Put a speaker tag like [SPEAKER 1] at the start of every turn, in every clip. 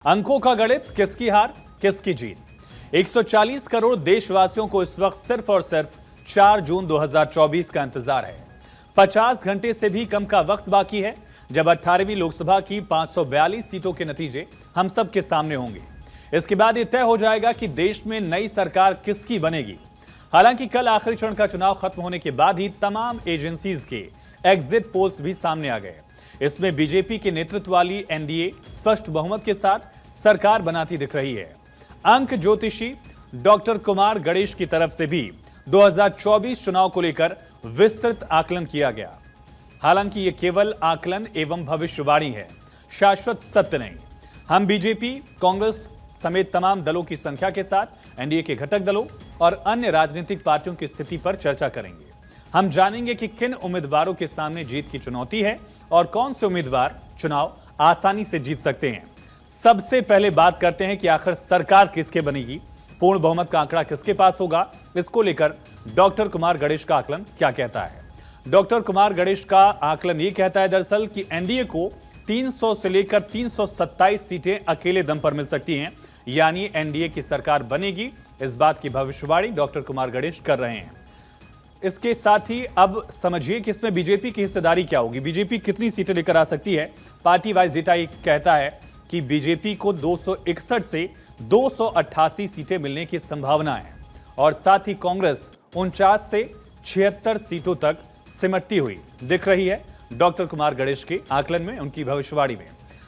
[SPEAKER 1] अंकों का गणित, किसकी हार किसकी जीत। 140 करोड़ देशवासियों को इस वक्त सिर्फ और सिर्फ 4 जून 2024 का इंतजार है। 50 घंटे से भी कम का वक्त बाकी है जब 18वीं लोकसभा की 542 सीटों के नतीजे हम सब के सामने होंगे। इसके बाद यह तय हो जाएगा कि देश में नई सरकार किसकी बनेगी। हालांकि कल आखिरी चरण का चुनाव खत्म होने के बाद ही तमाम एजेंसीज के एग्जिट पोल्स भी सामने आ गए। इसमें बीजेपी के नेतृत्व वाली एनडीए स्पष्ट बहुमत के साथ सरकार बनाती दिख रही है। अंक ज्योतिषी डॉक्टर कुमार गणेश की तरफ से भी 2024 चुनाव को लेकर विस्तृत आकलन किया गया। हालांकि यह केवल आकलन एवं भविष्यवाणी है, शाश्वत सत्य नहीं। हम बीजेपी, कांग्रेस समेत तमाम दलों की संख्या के साथ एनडीए के घटक दलों और अन्य राजनीतिक पार्टियों की स्थिति पर चर्चा करेंगे। हम जानेंगे कि किन उम्मीदवारों के सामने जीत की चुनौती है और कौन से उम्मीदवार चुनाव आसानी से जीत सकते हैं। सबसे पहले बात करते हैं कि आखिर सरकार किसके बनेगी, पूर्ण बहुमत का आंकड़ा किसके पास होगा। इसको लेकर डॉक्टर कुमार गणेश का आकलन क्या कहता है। डॉक्टर कुमार गणेश का आकलन ये कहता है दरअसल कि एनडीए को 300 से लेकर 327 सीटें अकेले दम पर मिल सकती हैं, यानी एनडीए की सरकार बनेगी। इस बात की भविष्यवाणी डॉक्टर कुमार गणेश कर रहे हैं। इसके साथ ही अब समझिए कि इसमें बीजेपी की हिस्सेदारी क्या होगी, बीजेपी कितनी सीटें लेकर आ सकती है। पार्टी वाइज डेटा ये कहता है कि बीजेपी को 261 से 288 सीटें मिलने की संभावना है और साथ ही कांग्रेस 49 से 76 सीटों तक सिमटती हुई दिख रही है डॉक्टर कुमार गणेश के आकलन में, उनकी भविष्यवाणी में।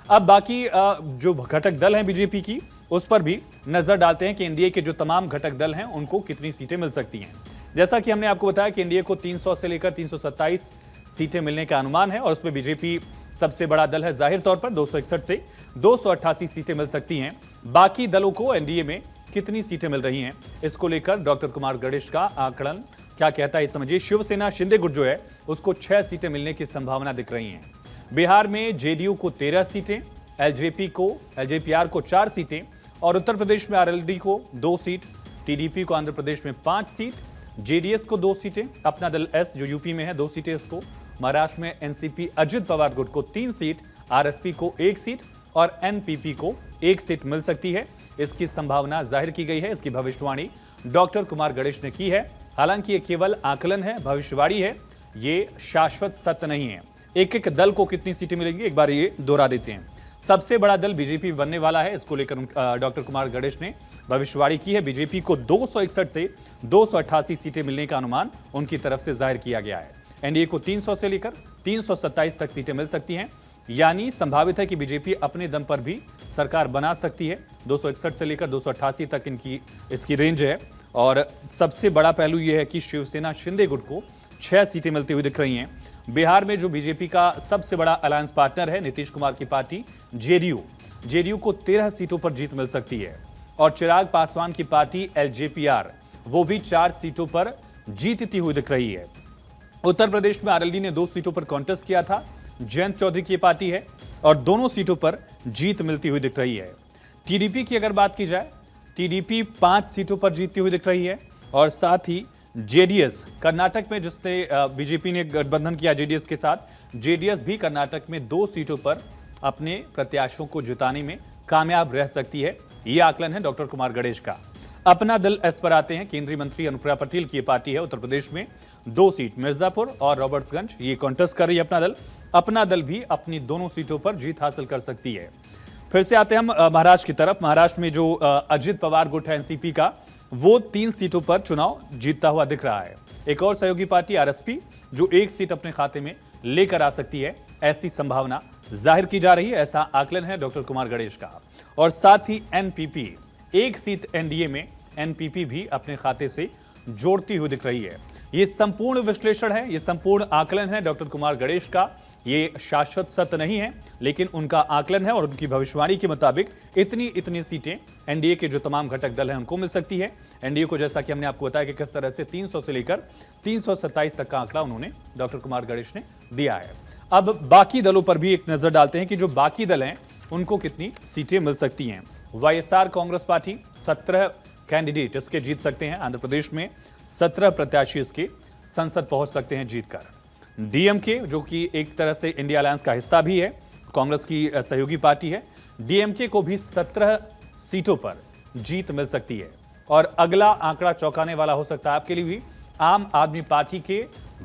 [SPEAKER 1] अब बाकी जो घटक दल हैं बीजेपी की, उस पर भी नजर डालते हैं कि एनडीए के जो तमाम घटक दल हैं उनको कितनी सीटें मिल सकती हैं। जैसा कि हमने आपको बताया कि एनडीए को 300 से लेकर 327 सीटें मिलने का अनुमान है और उसमें बीजेपी सबसे बड़ा दल है। जाहिर तौर पर 261 से 288 सीटें मिल सकती हैं। बाकी दलों को एनडीए में कितनी सीटें मिल रही हैं, इसको लेकर डॉक्टर कुमार गणेश का आकलन क्या कहता है समझिए। शिवसेना शिंदे गुट जो है उसको 6 सीटें मिलने की संभावना दिख रही है। बिहार में जेडीयू को 13 सीटें, एलजेपीआर को 4 सीटें और उत्तर प्रदेश में आरएलडी को 2 सीट, टीडीपी को आंध्र प्रदेश में 5 सीट, जेडीएस को 2 सीटें, अपना दल एस जो यूपी में है 2 सीटें इसको, महाराष्ट्र में एनसीपी अजित पवार गुट को 3 सीट, आरएसपी को 1 सीट और एनपीपी को 1 सीट मिल सकती है। इसकी संभावना जाहिर की गई है। इसकी भविष्यवाणी डॉक्टर कुमार गणेश ने की है। हालांकि ये केवल आकलन है, भविष्यवाणी है, ये शाश्वत सत्य नहीं है। एक एक दल को कितनी सीटें मिलेंगी एक बार ये दोहरा देते हैं। सबसे बड़ा दल बीजेपी बनने वाला है, इसको लेकर डॉक्टर कुमार गणेश ने भविष्यवाणी की है। बीजेपी को 261 से 288 सीटें मिलने का अनुमान उनकी तरफ से जाहिर किया गया है। एनडीए को 300 से लेकर 327 तक सीटें मिल सकती हैं, यानी संभावित है कि बीजेपी अपने दम पर भी सरकार बना सकती है। 261 से लेकर 288 तक इसकी रेंज है। और सबसे बड़ा पहलू यह है कि शिवसेना शिंदे गुट को 6 सीटें मिलती हुई दिख रही हैं। बिहार में जो बीजेपी का सबसे बड़ा अलायंस पार्टनर है नीतीश कुमार की पार्टी जेडीयू को 13 सीटों पर जीत मिल सकती है और चिराग पासवान की पार्टी एलजेपीआर वो भी 4 सीटों पर जीतती हुई दिख रही है। उत्तर प्रदेश में आरएलडी ने 2 सीटों पर कॉन्टेस्ट किया था, जयंत चौधरी की पार्टी है और दोनों सीटों पर जीत मिलती हुई दिख रही है। टीडीपी की अगर बात की जाए, टीडीपी 5 सीटों पर जीतती हुई दिख रही है और साथ ही जेडीएस कर्नाटक में, जिसने बीजेपी ने गठबंधन किया जेडीएस के साथ, जेडीएस भी कर्नाटक में 2 सीटों पर अपने प्रत्याशियों को जिताने में कामयाब रह सकती है। यह आकलन है डॉक्टर कुमार गणेश का। अपना दल एस पर आते हैं। केंद्रीय मंत्री अनुप्रिया पटेल की पार्टी है। उत्तर प्रदेश में 2 सीट मिर्जापुर और रॉबर्ट्सगंज ये कॉन्टेस्ट कर रही है अपना दल भी अपनी दोनों सीटों पर जीत हासिल कर सकती है। फिर से आते हैं हम महाराष्ट्र की तरफ। महाराष्ट्र में जो अजित पवार गुट है एनसीपी का, वो 3 सीटों पर चुनाव जीतता हुआ दिख रहा है। एक और सहयोगी पार्टी आरएसपी जो 1 सीट अपने खाते में लेकर आ सकती है, ऐसी संभावना जाहिर की जा रही है। ऐसा आकलन है डॉक्टर कुमार गणेश का। और साथ ही एनपीपी 1 सीट एनडीए में एनपीपी भी अपने खाते से जोड़ती हुई दिख रही है। यह संपूर्ण विश्लेषण है, यह संपूर्ण आकलन है डॉक्टर कुमार गणेश का। ये शाश्वत सत्य नहीं है, लेकिन उनका आकलन है और उनकी भविष्यवाणी के मुताबिक इतनी सीटें एनडीए के जो तमाम घटक दल हैं उनको मिल सकती है। एनडीए को, जैसा कि हमने आपको बताया कि किस तरह से 300 से लेकर 327 तक का आंकड़ा उन्होंने डॉक्टर कुमार गणेश ने दिया है। अब बाकी दलों पर भी एक नजर डालते हैं कि जो बाकी दल हैं उनको कितनी सीटें मिल सकती हैं। वाईएसआर कांग्रेस पार्टी 17 कैंडिडेट इसके जीत सकते हैं। आंध्र प्रदेश में 17 प्रत्याशी इसके संसद पहुंच सकते हैं जीतकर। डीएमके जो कि एक तरह से इंडिया अलायंस का हिस्सा भी है, कांग्रेस की सहयोगी पार्टी है, डीएमके को भी 17 सीटों पर जीत मिल सकती है। और अगला आंकड़ा चौंकाने वाला हो सकता है आपके लिए भी। आम आदमी पार्टी के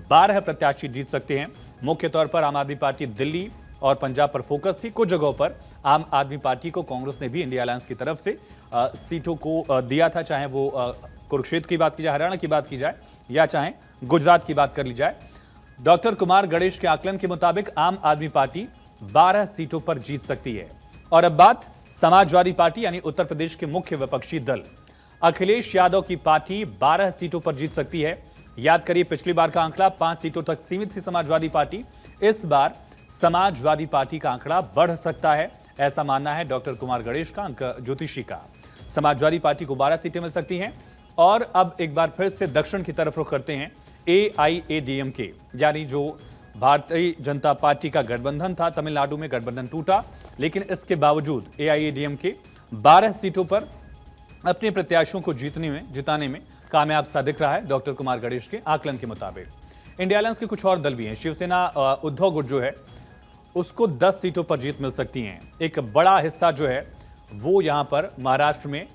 [SPEAKER 1] 12 प्रत्याशी जीत सकते हैं। मुख्य तौर पर आम आदमी पार्टी दिल्ली और पंजाब पर फोकस थी। कुछ जगहों पर आम आदमी पार्टी को कांग्रेस ने भी इंडिया अलायंस की तरफ से सीटों को दिया था, चाहे वो कुरुक्षेत्र की बात की जाए, हरियाणा की बात की जाए या चाहे गुजरात की बात कर ली जाए। डॉक्टर कुमार गणेश के आकलन के मुताबिक आम आदमी पार्टी 12 सीटों पर जीत सकती है। और अब बात समाजवादी पार्टी यानी उत्तर प्रदेश के मुख्य विपक्षी दल अखिलेश यादव की पार्टी 12 सीटों पर जीत सकती है। याद करिए, पिछली बार का आंकड़ा 5 सीटों तक सीमित थी समाजवादी पार्टी। इस बार समाजवादी पार्टी का आंकड़ा बढ़ सकता है, ऐसा मानना है डॉक्टर कुमार गणेश का, अंक ज्योतिषी का। समाजवादी पार्टी को 12 सीटें मिल सकती हैं। और अब एक बार फिर से दक्षिण की तरफ रुख करते हैं। AIADMK यानी जो भारतीय जनता पार्टी का गठबंधन था, तमिलनाडु में गठबंधन टूटा, लेकिन इसके बावजूद AIADMK 12 सीटों पर अपने प्रत्याशियों को जिताने में कामयाब सा दिख रहा है डॉक्टर कुमार गणेश के आकलन के मुताबिक। इंडिया अलायंस के कुछ और दल भी हैं। शिवसेना उद्धव गुट जो है उसको 10 सीटों पर जीत मिल सकती है। एक बड़ा हिस्सा जो है वो यहां पर महाराष्ट्र में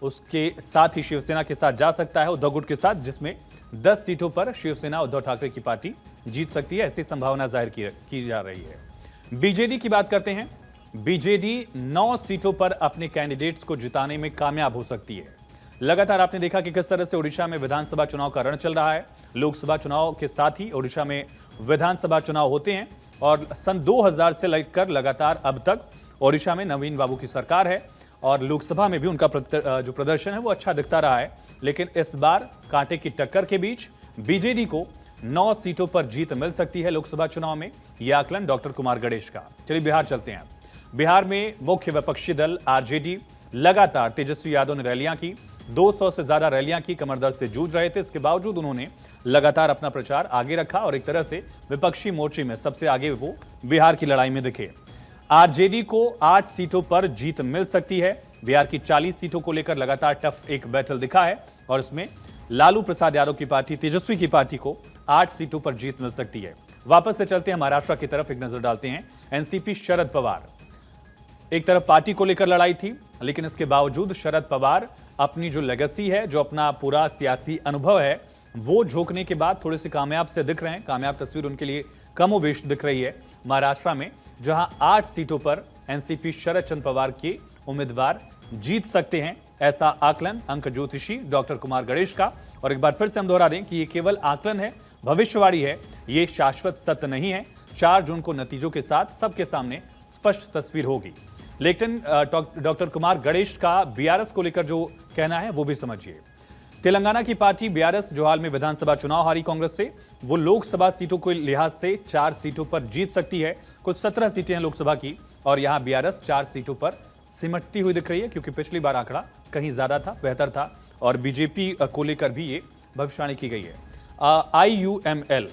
[SPEAKER 1] उसके साथ ही शिवसेना के साथ जा सकता है, उद्धव गुट के साथ, जिसमें 10 सीटों पर शिवसेना उद्धव ठाकरे की पार्टी जीत सकती है, ऐसी संभावना जाहिर की जा रही है। बीजेडी की बात करते हैं। बीजेडी 9 सीटों पर अपने कैंडिडेट्स को जिताने में कामयाब हो सकती है। लगातार आपने देखा कि किस तरह से ओडिशा में विधानसभा चुनाव का रण चल रहा है। लोकसभा चुनाव के साथ ही ओडिशा में विधानसभा चुनाव होते हैं और सन 2000 से लेकर लगातार अब तक ओडिशा में नवीन बाबू की सरकार है और लोकसभा में भी उनका जो प्रदर्शन है वो अच्छा दिखता रहा है। लेकिन इस बार कांटे की टक्कर के बीच बीजेडी को 9 सीटों पर जीत मिल सकती है लोकसभा चुनाव में। यह आकलन डॉक्टर कुमार गणेश का। चलिए बिहार चलते हैं। बिहार में मुख्य विपक्षी दल आरजेडी लगातार तेजस्वी यादव ने रैलियां की, 200 से ज्यादा रैलियां की, कमर दर्द से जूझ रहे थे। इसके बावजूद उन्होंने लगातार अपना प्रचार आगे रखा और एक तरह से विपक्षी मोर्चे में सबसे आगे वो बिहार की लड़ाई में दिखे। आरजेडी को 8 सीटों पर जीत मिल सकती है। बिहार की 40 सीटों को लेकर लगातार टफ एक बैटल दिखा है और इसमें लालू प्रसाद यादव की पार्टी, तेजस्वी की पार्टी को 8 सीटों पर जीत मिल सकती है। वापस से चलते हैं महाराष्ट्र की तरफ, एक नजर डालते हैं। एनसीपी शरद पवार, एक तरफ पार्टी को लेकर लड़ाई थी, लेकिन इसके बावजूद शरद पवार अपनी जो लेगेसी है, जो अपना पूरा सियासी अनुभव है, वो झोंकने के बाद थोड़े से कामयाब से दिख रहे हैं। कामयाब तस्वीर उनके लिए कमोबेश दिख रही है महाराष्ट्र में, जहां 8 सीटों पर एनसीपी शरद चंद्र पवार के उम्मीदवार जीत सकते हैं, ऐसा आकलन अंक ज्योतिषी डॉक्टर कुमार गणेश का। और एक बार फिर से हम दोहरा दें कि ये केवल आकलन है, भविष्यवाणी है, ये शाश्वत सत्य नहीं है। 4 जून को नतीजों के साथ सबके सामने स्पष्ट तस्वीर होगी। लेकिन डॉक्टर कुमार गणेश का बीआरएस को लेकर जो कहना है वो भी समझिए। तेलंगाना की पार्टी बीआरएस जो हाल में विधानसभा चुनाव हारी कांग्रेस से, वो लोकसभा सीटों के लिहाज से 4 सीटों पर जीत सकती है। कुल 17 सीटें हैं लोकसभा की और यहां बीआरएस 4 सीटों पर सिमटती हुई दिख रही है, क्योंकि पिछली बार आंकड़ा कहीं ज्यादा था, बेहतर था और बीजेपी को लेकर भी ये भविष्यवाणी की गई है। आईयूएमएल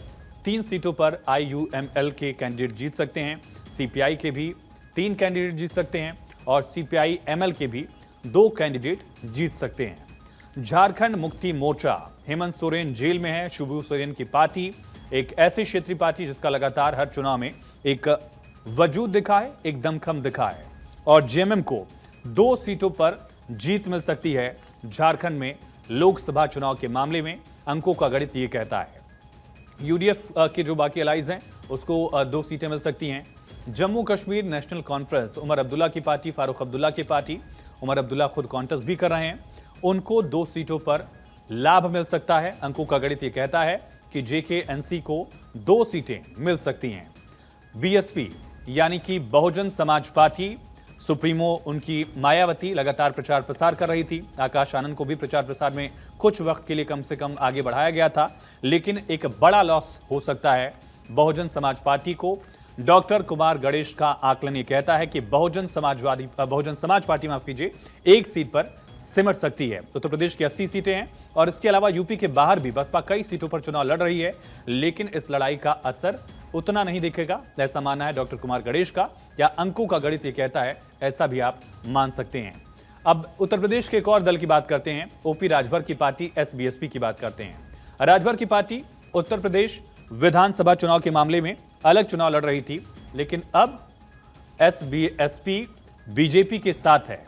[SPEAKER 1] 3 सीटों पर आईयूएमएल के कैंडिडेट जीत सकते हैं। सीपीआई के भी 3 कैंडिडेट जीत सकते हैं और सीपीआई एमएल के भी 2 कैंडिडेट जीत सकते हैं। झारखंड मुक्ति मोर्चा, हेमंत सोरेन जेल में है। शिबू सोरेन की पार्टी एक ऐसी क्षेत्रीय पार्टी जिसका लगातार हर चुनाव में एक वजूद दिखा है, एक दमखम दिखा है और जेएमएम को 2 सीटों पर जीत मिल सकती है। झारखंड में लोकसभा चुनाव के मामले में अंकों का गणित ये कहता है। यूडीएफ के जो बाकी अलाइज हैं उसको 2 सीटें मिल सकती हैं। जम्मू कश्मीर नेशनल कॉन्फ्रेंस, उमर अब्दुल्ला की पार्टी, फारूक अब्दुल्ला की पार्टी, उमर अब्दुल्ला खुद कॉन्टेस्ट भी कर रहे हैं, उनको 2 सीटों पर लाभ मिल सकता है। अंकों का गणित ये कहता है कि जेकेएनसी को 2 सीटें मिल सकती हैं। बीएसपी यानी कि बहुजन समाज पार्टी, सुप्रीमो उनकी मायावती लगातार प्रचार प्रसार कर रही थी। आकाश आनंद को भी प्रचार प्रसार में कुछ वक्त के लिए कम से कम आगे बढ़ाया गया था, लेकिन एक बड़ा लॉस हो सकता है बहुजन समाज पार्टी को। डॉक्टर कुमार गणेश का आकलन ये कहता है कि बहुजन समाज पार्टी माफ कीजिए 1 सीट पर सिमट सकती है। उत्तर प्रदेश की 80 सीटें हैं और इसके अलावा यूपी के बाहर भी बसपा कई सीटों पर चुनाव लड़ रही है, लेकिन इस लड़ाई का असर उतना नहीं दिखेगा, ऐसा मानना है डॉक्टर कुमार गणेश का, या अंकों का गणित ये कहता है, ऐसा भी आप मान सकते हैं। अब उत्तर प्रदेश के एक और दल की बात करते हैं। ओपी राजभर की पार्टी एसबीएसपी की बात करते हैं। राजभर की पार्टी उत्तर प्रदेश विधानसभा चुनाव के मामले में अलग चुनाव लड़ रही थी, लेकिन अब एसबीएसपी बीजेपी के साथ है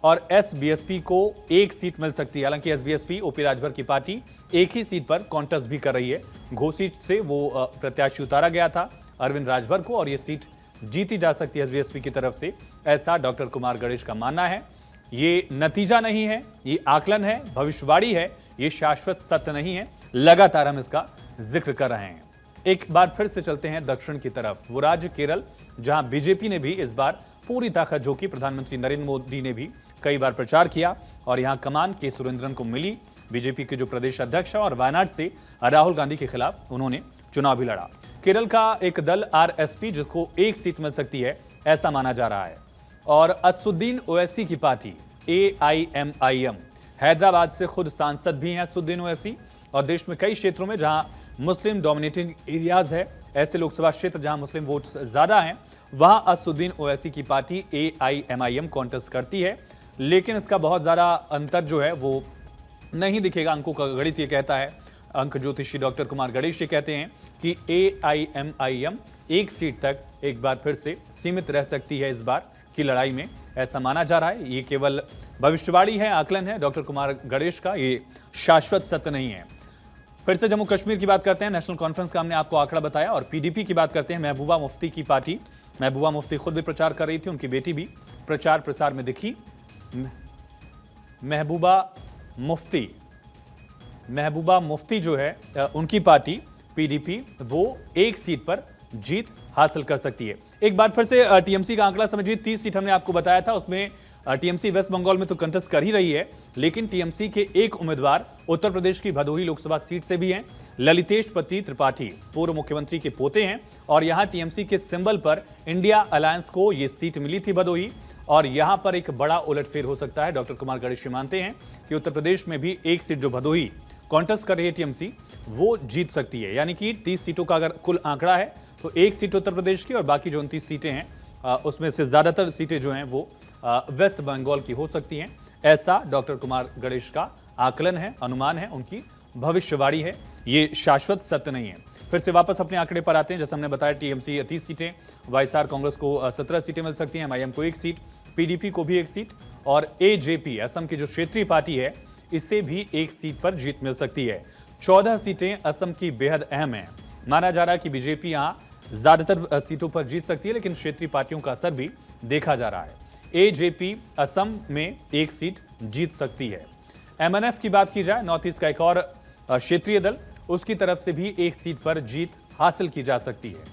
[SPEAKER 1] और एसबीएसपी को एक सीट मिल सकती है। हालांकि एसबीएसपी ओपी राजभर की पार्टी एक ही सीट पर कॉन्टेस्ट भी कर रही है। घोसी से वो प्रत्याशी उतारा गया था अरविंद राजभर को और ये सीट जीती जा सकती है एसबीएसपी की तरफ से, ऐसा डॉक्टर कुमार गणेश का मानना है। ये नतीजा नहीं है, ये आकलन है, भविष्यवाणी है, ये शाश्वत सत्य नहीं है। लगातार हम इसका जिक्र कर रहे हैं। एक बार फिर से चलते हैं दक्षिण की तरफ, वो राज्य केरल, जहां बीजेपी ने भी इस बार पूरी ताकत झोंकी। प्रधानमंत्री नरेंद्र मोदी ने भी कई बार प्रचार किया और यहां कमान के सुरेंद्रन को मिली। बीजेपी के जो प्रदेश अध्यक्ष और वायनाड से राहुल गांधी के खिलाफ उन्होंने चुनाव भी लड़ा। केरल का एक दल आरएसपी, जिसको एक सीट मिल सकती है ऐसा माना जा रहा है। और असुद्दीन ओवैसी की पार्टी एआईएमआईएम, हैदराबाद से खुद सांसद भी हैं असुद्दीन ओवैसी, और देश में कई क्षेत्रों में जहां मुस्लिम डोमिनेटिंग एरियाज है, ऐसे लोकसभा क्षेत्र जहां मुस्लिम वोट ज्यादा हैं, वहां असुद्दीन ओवैसी की पार्टी एआईएमआईएम कॉन्टेस्ट करती है। लेकिन इसका बहुत ज्यादा अंतर जो है वो नहीं दिखेगा। अंकों का गणित ये कहता है, अंक ज्योतिषी डॉक्टर कुमार गणेश ये कहते हैं कि एआईएमआईएम एक सीट तक एक बार फिर से सीमित रह सकती है इस बार की लड़ाई में, ऐसा माना जा रहा है। ये केवल भविष्यवाणी है, आकलन है डॉक्टर कुमार गणेश का, ये शाश्वत सत्य नहीं है। फिर से जम्मू कश्मीर की बात करते हैं। नेशनल कॉन्फ्रेंस का हमने आपको आंकड़ा बताया। और पीडीपी की बात करते हैं। महबूबा मुफ्ती की पार्टी, महबूबा मुफ्ती खुद भी प्रचार कर रही थी, उनकी बेटी भी प्रचार प्रसार में दिखी। महबूबा मुफ्ती जो है उनकी पार्टी पीडीपी, वो एक सीट पर जीत हासिल कर सकती है। एक बार फिर से टीएमसी का आंकड़ा समझिए। 30 सीट हमने आपको बताया था, उसमें टीएमसी वेस्ट बंगाल में तो कंटेस्ट कर ही रही है, लेकिन टीएमसी के एक उम्मीदवार उत्तर प्रदेश की भदोही लोकसभा सीट से भी हैं। ललितेश पति त्रिपाठी पूर्व मुख्यमंत्री के पोते हैं और यहां टीएमसी के सिंबल पर इंडिया अलायंस को यह सीट मिली थी भदोही, और यहां पर एक बड़ा उलटफेर हो सकता है। डॉक्टर कुमार गणेश मानते हैं कि उत्तर प्रदेश में भी एक सीट जो भदोही कॉन्टेस्ट कर रही है टीएमसी, वो जीत सकती है। यानी कि 30 सीटों का अगर कुल आंकड़ा है तो एक सीट उत्तर प्रदेश की और बाकी जो 29 सीटें हैं उसमें से ज्यादातर सीटें जो हैं वो वेस्ट बंगाल की हो सकती हैं, ऐसा डॉक्टर कुमार गणेश का आकलन है, अनुमान है, उनकी भविष्यवाणी है। ये शाश्वत सत्य नहीं है। फिर से वापस अपने आंकड़े पर आते हैं। जैसे हमने बताया, टीएमसी 30 सीटें, वाईएसआर कांग्रेस को 17 सीटें मिल सकती हैं, एमआईएम को 1 सीट, पीडीपी को भी 1 सीट, और एजेपी असम की जो क्षेत्रीय पार्टी है इसे भी 1 सीट पर जीत मिल सकती है। 14 सीटें असम की बेहद अहम है। माना जा रहा है कि बीजेपी यहां ज्यादातर सीटों पर जीत सकती है, लेकिन क्षेत्रीय पार्टियों का असर भी देखा जा रहा है। एजेपी असम में 1 सीट जीत सकती है। एमएनएफ की बात की जाए, नॉर्थ ईस्ट का एक और क्षेत्रीय दल, उसकी तरफ से भी 1 सीट पर जीत हासिल की जा सकती है।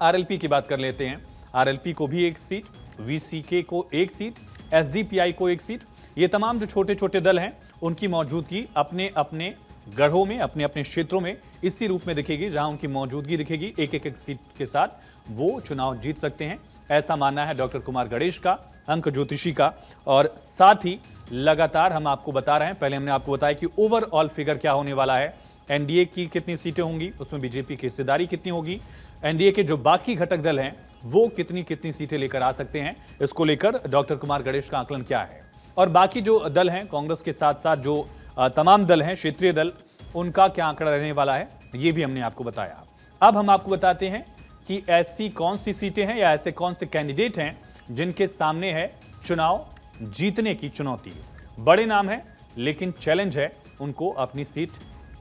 [SPEAKER 1] आरएलपी की बात कर लेते हैं। आरएलपी को भी 1 सीट, वीसीके को 1 सीट, एसडीपीआई को 1 सीट। ये तमाम जो छोटे छोटे दल हैं उनकी मौजूदगी अपने अपने गढ़ों में, अपने अपने क्षेत्रों में इसी रूप में दिखेगी, जहां उनकी मौजूदगी दिखेगी। एक एक सीट के साथ वो चुनाव जीत सकते हैं, ऐसा मानना है डॉक्टर कुमार गणेश का, अंक ज्योतिषी का। और साथ ही लगातार हम आपको बता रहे हैं, पहले हमने आपको बताया कि ओवरऑल फिगर क्या होने वाला है, एनडीए की कितनी सीटें होंगी, उसमें बीजेपी की हिस्सेदारी कितनी होगी, एनडीए के जो बाकी घटक दल हैं वो कितनी कितनी सीटें लेकर आ सकते हैं, इसको लेकर डॉक्टर कुमार गणेश का आकलन क्या है। और बाकी जो दल हैं, कांग्रेस के साथ साथ जो तमाम दल हैं, क्षेत्रीय दल, उनका क्या आंकड़ा रहने वाला है, ये भी हमने आपको बताया। अब हम आपको बताते हैं कि ऐसी कौन सी सीटें हैं या ऐसे कौन से कैंडिडेट हैं जिनके सामने है चुनाव जीतने की चुनौती। बड़े नाम है, लेकिन चैलेंज है उनको अपनी सीट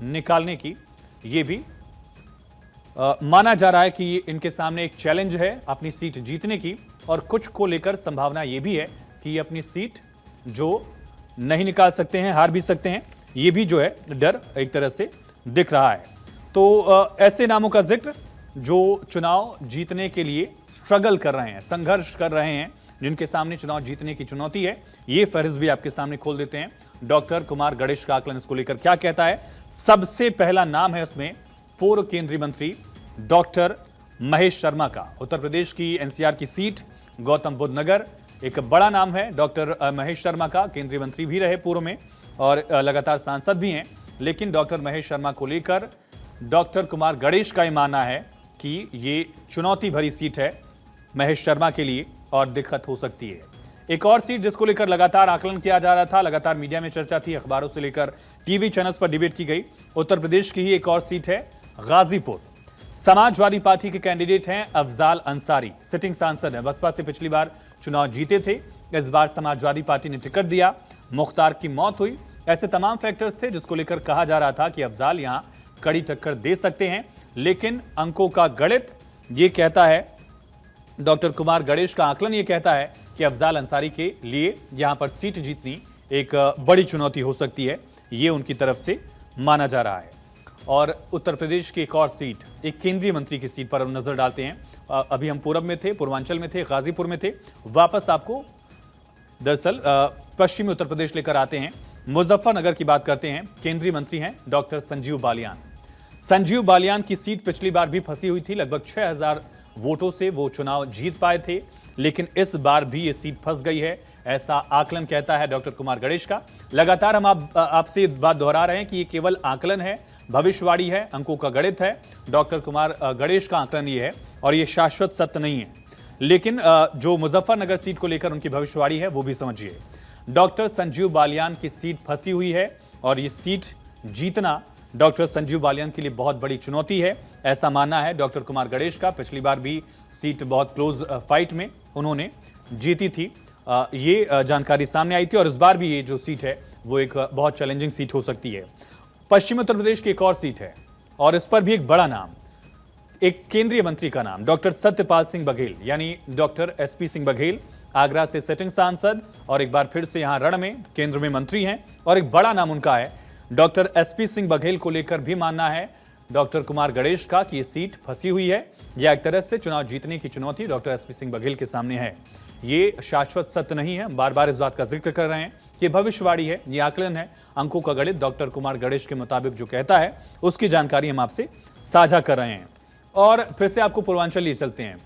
[SPEAKER 1] निकालने की। ये भी माना जा रहा है कि इनके सामने एक चैलेंज है अपनी सीट जीतने की, और कुछ को लेकर संभावना ये भी है कि ये अपनी सीट जो नहीं निकाल सकते हैं, हार भी सकते हैं। ये भी जो है डर एक तरह से दिख रहा है। तो ऐसे नामों का जिक्र जो चुनाव जीतने के लिए स्ट्रगल कर रहे हैं, संघर्ष कर रहे हैं, जिनके सामने चुनाव जीतने की चुनौती है, ये फहरिस्त भी आपके सामने खोल देते हैं। डॉक्टर कुमार गणेश का आकलन इसको लेकर क्या कहता है। सबसे पहला नाम है उसमें पूर्व केंद्रीय मंत्री डॉक्टर महेश शर्मा का। उत्तर प्रदेश की एनसीआर की सीट गौतम बुद्ध नगर, एक बड़ा नाम है डॉक्टर महेश शर्मा का। केंद्रीय मंत्री भी रहे पूर्व में और लगातार सांसद भी हैं। लेकिन डॉक्टर महेश शर्मा को लेकर डॉक्टर कुमार गणेश का यह मानना है कि ये चुनौती भरी सीट है महेश शर्मा के लिए और दिक्कत हो सकती है। एक और सीट जिसको लेकर लगातार आकलन किया जा रहा था, लगातार मीडिया में चर्चा थी, अखबारों से लेकर टीवी चैनल्स पर डिबेट की गई, उत्तर प्रदेश की ही एक और सीट है गाजीपुर। समाजवादी पार्टी के कैंडिडेट हैं अफजाल अंसारी, सिटिंग सांसद हैं, बसपा से पिछली बार चुनाव जीते थे। इस बार समाजवादी पार्टी ने टिकट दिया, मुख्तार की मौत हुई। ऐसे तमाम फैक्टर्स थे जिसको लेकर कहा जा रहा था कि अफजाल यहां कड़ी टक्कर दे सकते हैं, लेकिन अंकों का गणित ये कहता है, डॉक्टर कुमार गणेश का आकलन ये कहता है कि अफजाल अंसारी के लिए यहां पर सीट जीतनी एक बड़ी चुनौती हो सकती है। ये उनकी तरफ से माना जा रहा है। और उत्तर प्रदेश की एक और सीट, एक केंद्रीय मंत्री की सीट पर हम नजर डालते हैं। अभी हम पूरब में थे, पूर्वांचल में थे, गाजीपुर में थे, वापस आपको दरअसल पश्चिमी उत्तर प्रदेश लेकर आते हैं। मुजफ्फरनगर की बात करते हैं। केंद्रीय मंत्री हैं डॉक्टर संजीव बालियान। संजीव बालियान की सीट पिछली बार भी फंसी हुई थी, लगभग 6000 वोटों से वो चुनाव जीत पाए थे, लेकिन इस बार भी ये सीट फंस गई है, ऐसा आकलन कहता है डॉक्टर कुमार गणेश का। लगातार हम आपसे बात दोहरा रहे हैं कि ये केवल आकलन है, भविष्यवाणी है, अंकों का गणित है। डॉक्टर कुमार गणेश का आकलन ये है और ये शाश्वत सत्य नहीं है। लेकिन जो मुजफ्फरनगर सीट को लेकर उनकी भविष्यवाणी है वो भी समझिए। डॉक्टर संजीव बालियान की सीट फंसी हुई है और ये सीट जीतना डॉक्टर संजीव बालियान के लिए बहुत बड़ी चुनौती है, ऐसा मानना है डॉक्टर कुमार गणेश का। पिछली बार भी सीट बहुत क्लोज फाइट में उन्होंने जीती थी, ये जानकारी सामने आई थी। और इस बार भी ये जो सीट है वो एक बहुत चैलेंजिंग सीट हो सकती है। पश्चिमी उत्तर प्रदेश की एक और सीट है और इस पर भी एक बड़ा नाम, एक केंद्रीय मंत्री का नाम, डॉक्टर सत्यपाल सिंह बघेल यानी डॉक्टर एसपी सिंह बघेल, आगरा से सिटिंग सांसद और एक बार फिर से यहां रण में केंद्र में मंत्री हैं और एक बड़ा नाम उनका है। डॉक्टर एसपी सिंह बघेल को लेकर भी मानना है डॉक्टर कुमार गणेश का कि ये सीट फंसी हुई है, या एक तरह से चुनाव जीतने की चुनौती डॉक्टर एसपी सिंह बघेल के सामने है। ये शाश्वत सत्य नहीं है, बार बार इस बात का जिक्र कर रहे हैं कि भविष्यवाणी है, ये आकलन है, अंकों का गणित डॉक्टर कुमार गणेश के मुताबिक जो कहता है उसकी जानकारी हम आपसे साझा कर रहे हैं। और फिर से आपको पूर्वांचल लिए चलते हैं।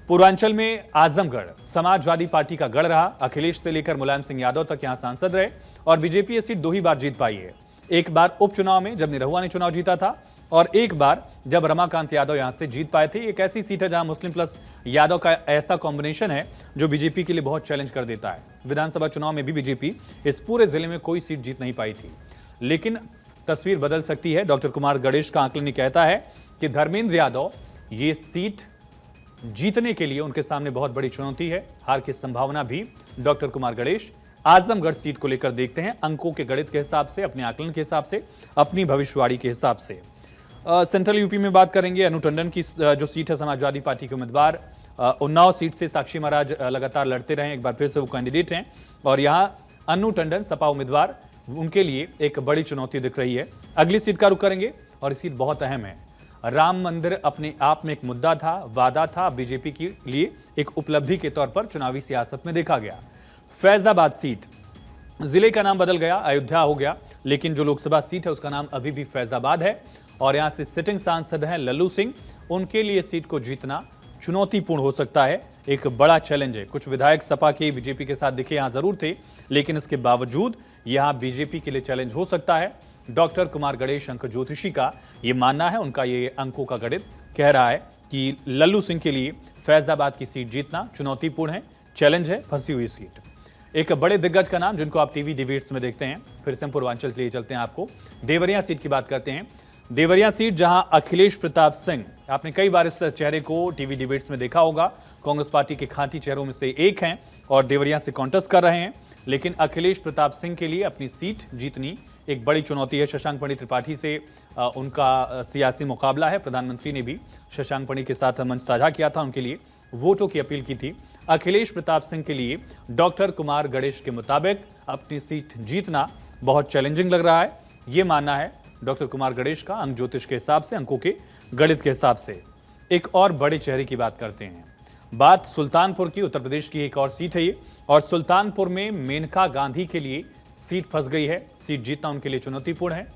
[SPEAKER 1] पूर्वांचल में आजमगढ़ समाजवादी पार्टी का गढ़ रहा। अखिलेश से लेकर मुलायम सिंह यादव तक यहां सांसद रहे और बीजेपी ये सीट 2 ही बार जीत पाई है। एक बार उपचुनाव में जब निरहुआ ने चुनाव जीता था और एक बार जब रमाकांत यादव यहां से जीत पाए थे। एक ऐसी सीट है जहां मुस्लिम प्लस यादव का ऐसा कॉम्बिनेशन है जो बीजेपी के लिए बहुत चैलेंज कर देता है। विधानसभा चुनाव में भी बीजेपी इस पूरे जिले में कोई सीट जीत नहीं पाई थी, लेकिन तस्वीर बदल सकती है। डॉक्टर कुमार गणेश का आकलन कहता है कि धर्मेंद्र यादव ये सीट जीतने के लिए उनके सामने बहुत बड़ी चुनौती है। हार की संभावना भी डॉक्टर कुमार गणेश आजमगढ़ सीट को लेकर देखते हैं, अंकों के गणित के हिसाब से, अपने आकलन के हिसाब से, अपनी भविष्यवाणी के हिसाब से। सेंट्रल यूपी में बात करेंगे। अनु टंडन की जो सीट है समाजवादी पार्टी के उम्मीदवार, उन्नाव सीट से साक्षी महाराज लगातार लड़ते रहे, एक बार फिर से वो कैंडिडेट हैं और यहां अनु टंडन सपा उम्मीदवार, उनके लिए एक बड़ी चुनौती दिख रही है। अगली सीट का रुख करेंगे और सीट बहुत अहम है। राम मंदिर अपने आप में एक मुद्दा था, वादा था, बीजेपी के लिए एक उपलब्धि के तौर पर चुनावी सियासत में देखा गया। फैजाबाद सीट, जिले का नाम बदल गया, अयोध्या हो गया, लेकिन जो लोकसभा सीट है उसका नाम अभी भी फैजाबाद है और यहां से सिटिंग सांसद हैं लल्लू सिंह। उनके लिए सीट को जीतना चुनौतीपूर्ण हो सकता है, एक बड़ा चैलेंज है। कुछ विधायक सपा के बीजेपी के साथ दिखे यहां जरूर थे, लेकिन इसके बावजूद यहां बीजेपी के लिए चैलेंज हो सकता है। डॉक्टर कुमार गणेश अंक ज्योतिषी का ये मानना है, उनका ये अंकों का गणित कह रहा है कि लल्लू सिंह के लिए फैजाबाद की सीट जीतना चुनौतीपूर्ण है, चैलेंज है, फंसी हुई सीट। एक बड़े दिग्गज का नाम जिनको आप टीवी डिबेट्स में देखते हैं, फिर से हम पूर्वांचल के लिए चलते हैं, आपको देवरिया सीट की बात करते हैं। देवरिया सीट जहां अखिलेश प्रताप सिंह, आपने कई बार इस चेहरे को टीवी डिबेट्स में देखा होगा, कांग्रेस पार्टी के खांटी चेहरों में से एक हैं और देवरिया से कॉन्टेस्ट कर रहे हैं, लेकिन अखिलेश प्रताप सिंह के लिए अपनी सीट जीतनी एक बड़ी चुनौती है। शशांक मणि त्रिपाठी से उनका सियासी मुकाबला है। प्रधानमंत्री ने भी शशांक मणि के साथ मंच साझा किया था, उनके लिए वोटों की अपील की थी। अखिलेश प्रताप सिंह के लिए डॉक्टर कुमार गणेश के मुताबिक अपनी सीट जीतना बहुत चैलेंजिंग लग रहा है, ये मानना है डॉक्टर कुमार गणेश का अंक ज्योतिष के हिसाब से, अंकों के गणित के हिसाब से। एक और बड़े चेहरे की बात करते हैं, बात सुल्तानपुर की, उत्तर प्रदेश की एक और सीट है ये, और सुल्तानपुर में मेनका गांधी के लिए सीट फंस गई है, सीट जीतना उनके लिए चुनौतीपूर्ण है,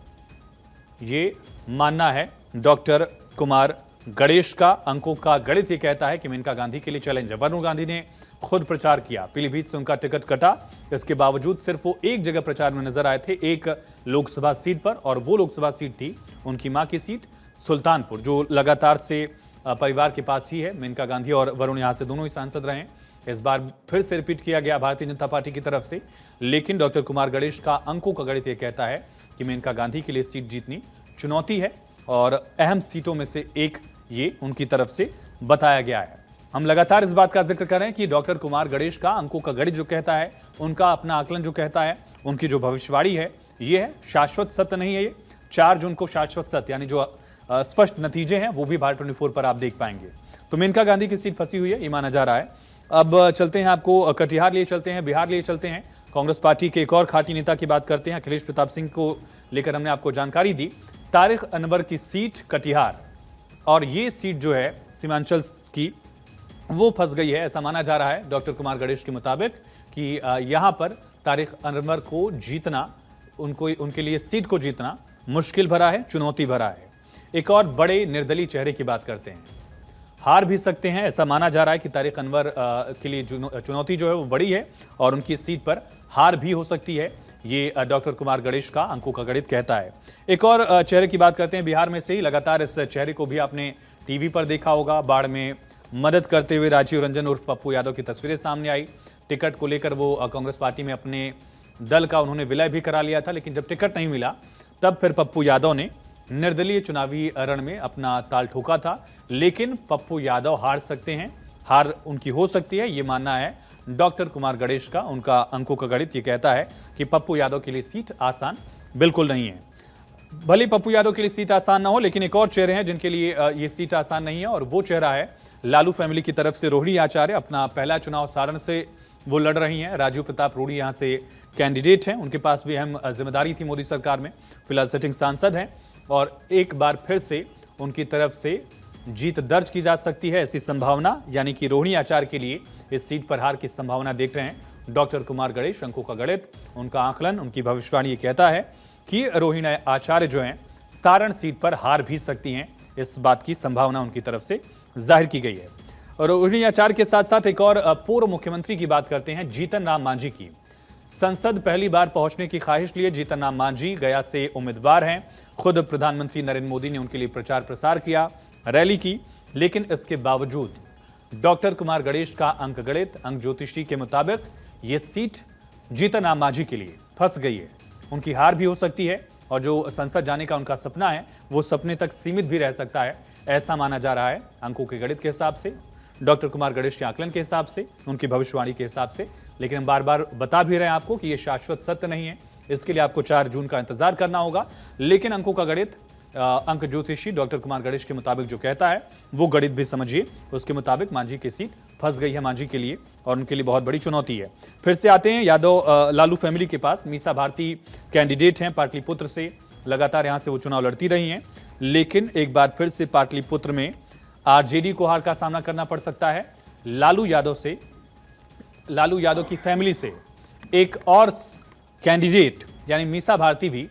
[SPEAKER 1] ये मानना है डॉक्टर कुमार गणेश का। अंकों का गणित ये कहता है कि मेनका गांधी के लिए चैलेंज है। वरुण गांधी ने खुद प्रचार किया, पीलीभीत से उनका टिकट कटा, इसके बावजूद सिर्फ वो एक जगह प्रचार में नजर आए थे, एक लोकसभा सीट पर, और वो लोकसभा सीट थी उनकी मां की सीट सुल्तानपुर, जो लगातार से परिवार के पास ही है। मेनका गांधी और वरुण यहां से दोनों ही सांसद रहे हैं। इस बार फिर से रिपीट किया गया भारतीय जनता पार्टी की तरफ से, लेकिन डॉक्टर कुमार गणेश का अंकों का गणित यह कहता है कि मेनका गांधी के लिए सीट जीतनी चुनौती है और अहम सीटों में से एक ये उनकी तरफ से बताया गया है। हम लगातार इस बात का जिक्र कर रहे हैं कि डॉक्टर कुमार गणेश का अंकों का गणित जो कहता है, उनका अपना आकलन जो कहता है, उनकी जो भविष्यवाणी है, ये है शाश्वत सत्य नहीं है। ये 4 जून को शाश्वत सत्य यानी जो स्पष्ट नतीजे हैं वो भी भारत 24 पर आप देख पाएंगे। तो मेनका गांधी की सीट फंसी हुई है, ये माना जा रहा है। अब चलते हैं, आपको कटिहार लिए चलते हैं, बिहार लिए चलते हैं। कांग्रेस पार्टी के एक और खाटी नेता की बात करते हैं। अखिलेश प्रताप सिंह को लेकर हमने आपको जानकारी दी। तारिक अनवर की सीट कटिहार, और ये सीट जो है सीमांचल की, वो फंस गई है, ऐसा माना जा रहा है डॉक्टर कुमार गणेश के मुताबिक कि यहां पर तारिक अनवर को जीतना, उनके लिए सीट को जीतना मुश्किल भरा है, चुनौती भरा है। एक और बड़े निर्दलीय चेहरे की बात करते हैं, हार भी सकते हैं, ऐसा माना जा रहा है कि तारिक अनवर के लिए चुनौती जो है वो बड़ी है और उनकी सीट पर हार भी हो सकती है। ये डॉक्टर कुमार गणेश का अंकों का गणित कहता है। एक और चेहरे की बात करते हैं बिहार में से ही। लगातार इस चेहरे को भी आपने टीवी पर देखा होगा। बाढ़ में मदद करते हुए राजीव रंजन उर्फ पप्पू यादव की तस्वीरें सामने आई। टिकट को लेकर वो कांग्रेस पार्टी में अपने दल का उन्होंने विलय भी करा लिया था, लेकिन जब टिकट नहीं मिला तब फिर पप्पू यादव ने निर्दलीय चुनावी रण में अपना ताल ठोका था। लेकिन पप्पू यादव हार सकते हैं, हार उनकी हो सकती है, ये मानना है डॉक्टर कुमार गणेश का। उनका अंकों का गणित ये कहता है कि पप्पू यादव के लिए सीट आसान बिल्कुल नहीं है। भले पप्पू यादव के लिए सीट आसान ना हो, लेकिन एक और चेहरे हैं जिनके लिए ये सीट आसान नहीं है, और वो चेहरा है लालू फैमिली की तरफ से रोहिणी आचार्य। अपना पहला चुनाव सारण से वो लड़ रही हैं। राजीव प्रताप रूडी यहाँ से कैंडिडेट हैं, उनके पास भी अहम जिम्मेदारी थी मोदी सरकार में। फिलहाल सिटिंग सांसद हैं और एक बार फिर से उनकी तरफ से जीत दर्ज की जा सकती है, ऐसी संभावना, यानी कि रोहिणी आचार्य के लिए इस सीट पर हार की संभावना देख रहे हैं डॉक्टर कुमार गणेश। अंकों का गणित, उनका आकलन, उनकी भविष्यवाणी ये कहता है कि रोहिणी आचार्य जो हैं सारण सीट पर हार भी सकती हैं। इस बात की संभावना उनकी तरफ से जाहिर की गई है। और रोहिणी आचार्य के साथ साथ एक और पूर्व मुख्यमंत्री की बात करते हैं, जीतन राम मांझी की। संसद पहली बार पहुंचने की ख्वाहिश लिए जीतन राम मांझी गया से उम्मीदवार हैं। खुद प्रधानमंत्री नरेंद्र मोदी ने उनके लिए प्रचार प्रसार किया, रैली की, लेकिन इसके बावजूद डॉक्टर कुमार गणेश का अंक गणित, अंक ज्योतिषी के मुताबिक ये सीट जीतन राम मांझी के लिए फंस गई है। उनकी हार भी हो सकती है और जो संसद जाने का उनका सपना है वो सपने तक सीमित भी रह सकता है, ऐसा माना जा रहा है अंकों के गणित के हिसाब से, डॉक्टर कुमार गणेश के आकलन के हिसाब से, उनकी भविष्यवाणी के हिसाब से। लेकिन हम बार बार बता भी रहे हैं आपको कि यह शाश्वत सत्य नहीं है, इसके लिए आपको 4 जून का इंतजार करना होगा। लेकिन अंकों का गणित, अंक ज्योतिषी डॉक्टर कुमार गणेश के मुताबिक जो कहता है वो गणित भी समझिए, उसके मुताबिक मांझी की सीट फंस गई है मांझी के लिए, और उनके लिए बहुत बड़ी चुनौती है। फिर से आते हैं यादव लालू फैमिली के पास। मीसा भारती कैंडिडेट हैं पाटलिपुत्र से, लगातार यहां से वो चुनाव लड़ती रही हैं, लेकिन एक बार फिर से पाटलिपुत्र में आरजेडी को हार का सामना करना पड़ सकता है। लालू यादव की फैमिली से एक और कैंडिडेट यानी मीसा भारती भी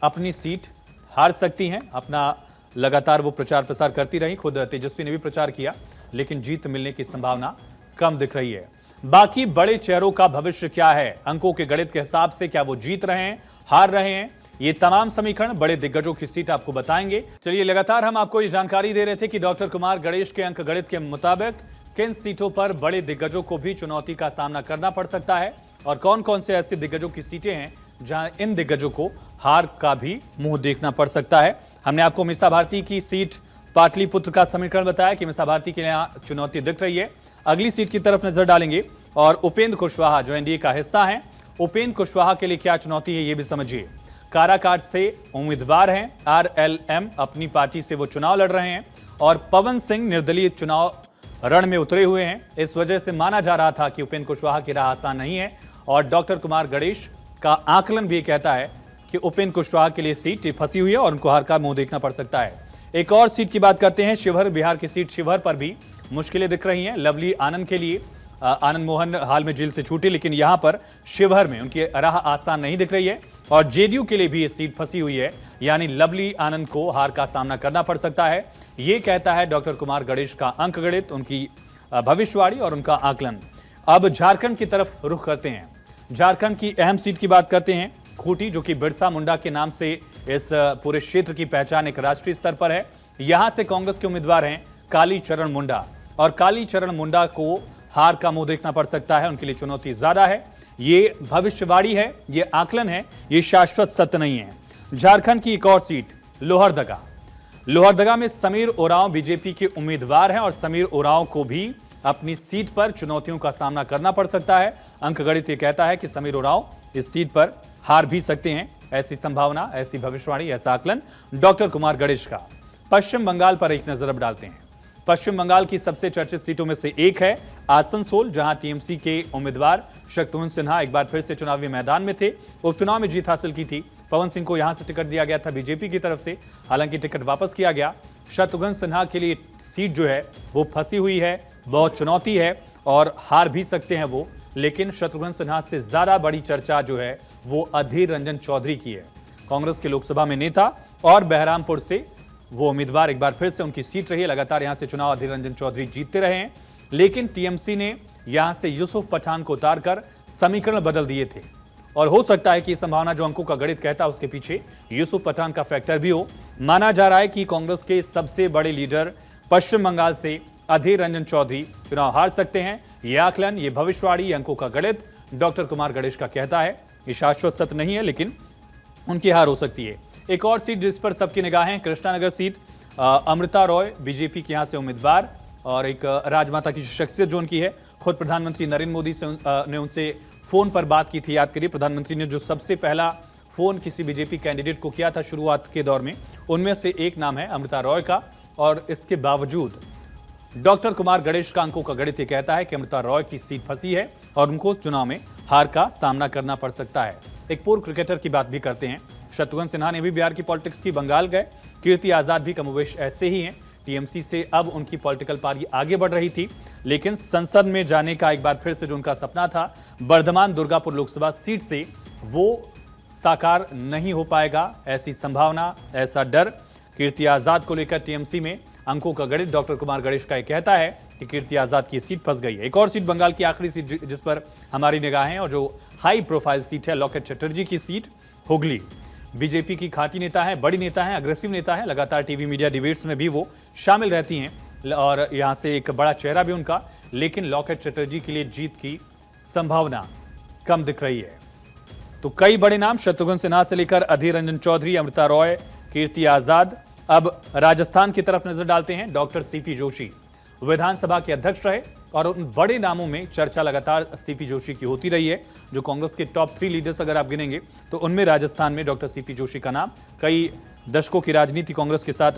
[SPEAKER 1] अपनी सीट हार सकती हैं। अपना लगातार वो प्रचार प्रसार करती रही, खुद तेजस्वी ने भी प्रचार किया, लेकिन जीत मिलने की संभावना कम दिख रही है। बाकी बड़े चेहरों का भविष्य क्या है अंकों के गणित के हिसाब से? क्या वो जीत रहे हैं, हार रहे हैं? ये तमाम समीकरण बड़े दिग्गजों की सीट आपको बताएंगे। चलिए, लगातार हम आपको ये जानकारी दे रहे थे कि डॉक्टर कुमार गणेश के अंक गणित के मुताबिक किन सीटों पर बड़े दिग्गजों को भी चुनौती का सामना करना पड़ सकता है और कौन कौन से ऐसे दिग्गजों की सीटें हैं जहां इन दिग्गजों को हार का भी मुंह देखना पड़ सकता है। हमने आपको मीसा भारती की सीट पाटलिपुत्र का समीकरण बताया कि मीसा भारती के लिए चुनौती दिख रही है। अगली सीट की तरफ नजर डालेंगे और उपेंद्र कुशवाहा जो एनडीए का हिस्सा है, उपेंद्र कुशवाहा के लिए क्या चुनौती है ये भी समझिए। काराकाट से उम्मीदवार हैं, आरएलएम अपनी पार्टी से वो चुनाव लड़ रहे हैं और पवन सिंह निर्दलीय चुनाव रण में उतरे हुए हैं। इस वजह से माना जा रहा था कि उपेंद्र कुशवाहा की राह आसान नहीं है और डॉक्टर कुमार गणेश का आकलन भी कहता है कि उपेंद्र कुशवाहा के लिए सीट फंसी हुई है और उनको हार का मुंह देखना पड़ सकता है। एक और सीट की बात करते हैं, शिवहर, बिहार की सीट शिवहर पर भी मुश्किलें दिख रही हैं लवली आनंद के लिए। आनंद मोहन हाल में जेल से छूटे, लेकिन यहां पर शिवहर में उनकी राह आसान नहीं दिख रही है और जेडीयू के लिए भी ये सीट फंसी हुई है, यानी लवली आनंद को हार का सामना करना पड़ सकता है। ये कहता है डॉक्टर कुमार गणेश का अंक गणित, उनकी भविष्यवाणी और उनका आकलन। अब झारखंड की तरफ रुख करते हैं। झारखंड की अहम सीट की बात करते हैं, खूंटी, जो कि बिरसा मुंडा के नाम से इस पूरे क्षेत्र की पहचान एक राष्ट्रीय स्तर पर है। यहां से कांग्रेस के उम्मीदवार हैं कालीचरण मुंडा और कालीचरण मुंडा को हार का मुंह देखना पड़ सकता है, उनके लिए चुनौती ज्यादा है। ये भविष्यवाणी है, ये आकलन है, ये शाश्वत सत्य नहीं है। झारखंड की एक और सीट लोहरदगा में समीर उरांव बीजेपी के उम्मीदवार हैं और समीर उरांव को भी अपनी सीट पर चुनौतियों का सामना करना पड़ सकता है। अंकगणित ये कहता है कि समीर उरांव इस सीट पर हार भी सकते हैं। ऐसी संभावना, ऐसी भविष्यवाणी, ऐसा आकलन डॉक्टर कुमार गणेश का। पश्चिम बंगाल पर एक नजर अब डालते हैं। पश्चिम बंगाल की सबसे चर्चित सीटों में से एक है आसनसोल, जहां टीएमसी के उम्मीदवार शत्रुघ्न सिन्हा एक बार फिर से चुनावी मैदान में थे। उपचुनाव में जीत हासिल की थी। पवन सिंह को यहां से टिकट दिया गया था बीजेपी की तरफ से, हालांकि टिकट वापस किया गया। शत्रुघ्न सिन्हा के लिए सीट जो है वो फंसी हुई है, बहुत चुनौती है और हार भी सकते हैं वो। लेकिन शत्रुघ्न सिन्हा से ज्यादा बड़ी चर्चा जो है वो अधीर रंजन चौधरी की है। कांग्रेस के लोकसभा में नेता और बहरामपुर से वो उम्मीदवार एक बार फिर से उनकी सीट रही है। लगातार यहां से चुनाव अधीर रंजन चौधरी जीतते रहे हैं, लेकिन टीएमसी ने यहां से यूसुफ पठान को उतारकर समीकरण बदल दिए थे। और हो सकता है कि यह संभावना जो अंकों का गणित कहता है उसके पीछे यूसुफ पठान का फैक्टर भी हो। माना जा रहा है कि कांग्रेस के सबसे बड़े लीडर पश्चिम बंगाल से अधीर रंजन चौधरी चुनाव हार सकते हैं। यह आकलन, ये भविष्यवाणी, अंकों का गणित डॉक्टर कुमार गणेश का कहता है। ये शाश्वत सत्य नहीं है, लेकिन उनकी हार हो सकती है। एक और सीट जिस पर सबकी निगाहें, कृष्णानगर सीट, अमृता रॉय बीजेपी के यहां से उम्मीदवार और एक राजमाता की शख्सियत जो उनकी है। खुद प्रधानमंत्री नरेंद्र मोदी ने उनसे फोन पर बात की थी। याद करिए, प्रधानमंत्री ने जो सबसे पहला फोन किसी बीजेपी कैंडिडेट को किया था शुरुआत के दौर में, उनमें से एक नाम है अमृता रॉय का। और इसके बावजूद डॉक्टर कुमार गणेश का अंकों का गणित ये कहता है कि अमृता रॉय की सीट फंसी है और उनको चुनाव में हार का सामना करना पड़ सकता है। एक पूर्व क्रिकेटर की बात भी करते हैं। शत्रुघ्न सिन्हा ने भी बिहार की पॉलिटिक्स की, बंगाल गए। कीर्ति आजाद भी कमोवेश ऐसे ही हैं। टीएमसी से अब उनकी पॉलिटिकल पारी आगे बढ़ रही थी, लेकिन संसद में जाने का एक बार फिर से जो उनका सपना था बर्धमान दुर्गापुर लोकसभा सीट से, वो साकार नहीं हो पाएगा। ऐसी संभावना, ऐसा डर कीर्ति आजाद को लेकर टीएमसी में। अंकों का गणित डॉक्टर कुमार गणेश का कहता है कि कीर्ति आजाद की सीट फंस गई है। एक और सीट, बंगाल की आखिरी सीट जिस पर हमारी निगाहें और जो हाई प्रोफाइल सीट है, लॉकेट चटर्जी की सीट, हुगली। बीजेपी की खाटी नेता है, बड़ी नेता है, अग्रेसिव नेता है। लगातार टीवी मीडिया डिबेट्स में भी वो शामिल रहती हैं और यहां से एक बड़ा चेहरा भी उनका। लेकिन लॉकेट चटर्जी के लिए जीत की संभावना कम दिख रही है। तो कई बड़े नाम, शत्रुघ्न सिन्हा से लेकर अधीर रंजन चौधरी, अमृता रॉय, कीर्ति आजाद। अब राजस्थान की तरफ नजर डालते हैं। डॉक्टर सीपी जोशी विधानसभा के अध्यक्ष रहे और उन बड़े नामों में चर्चा लगातार सीपी जोशी की होती रही है। जो कांग्रेस के टॉप 3 लीडर्स अगर आप गिनेंगे तो उनमें राजस्थान में डॉक्टर सीपी जोशी का नाम। कई दशकों की राजनीति कांग्रेस के साथ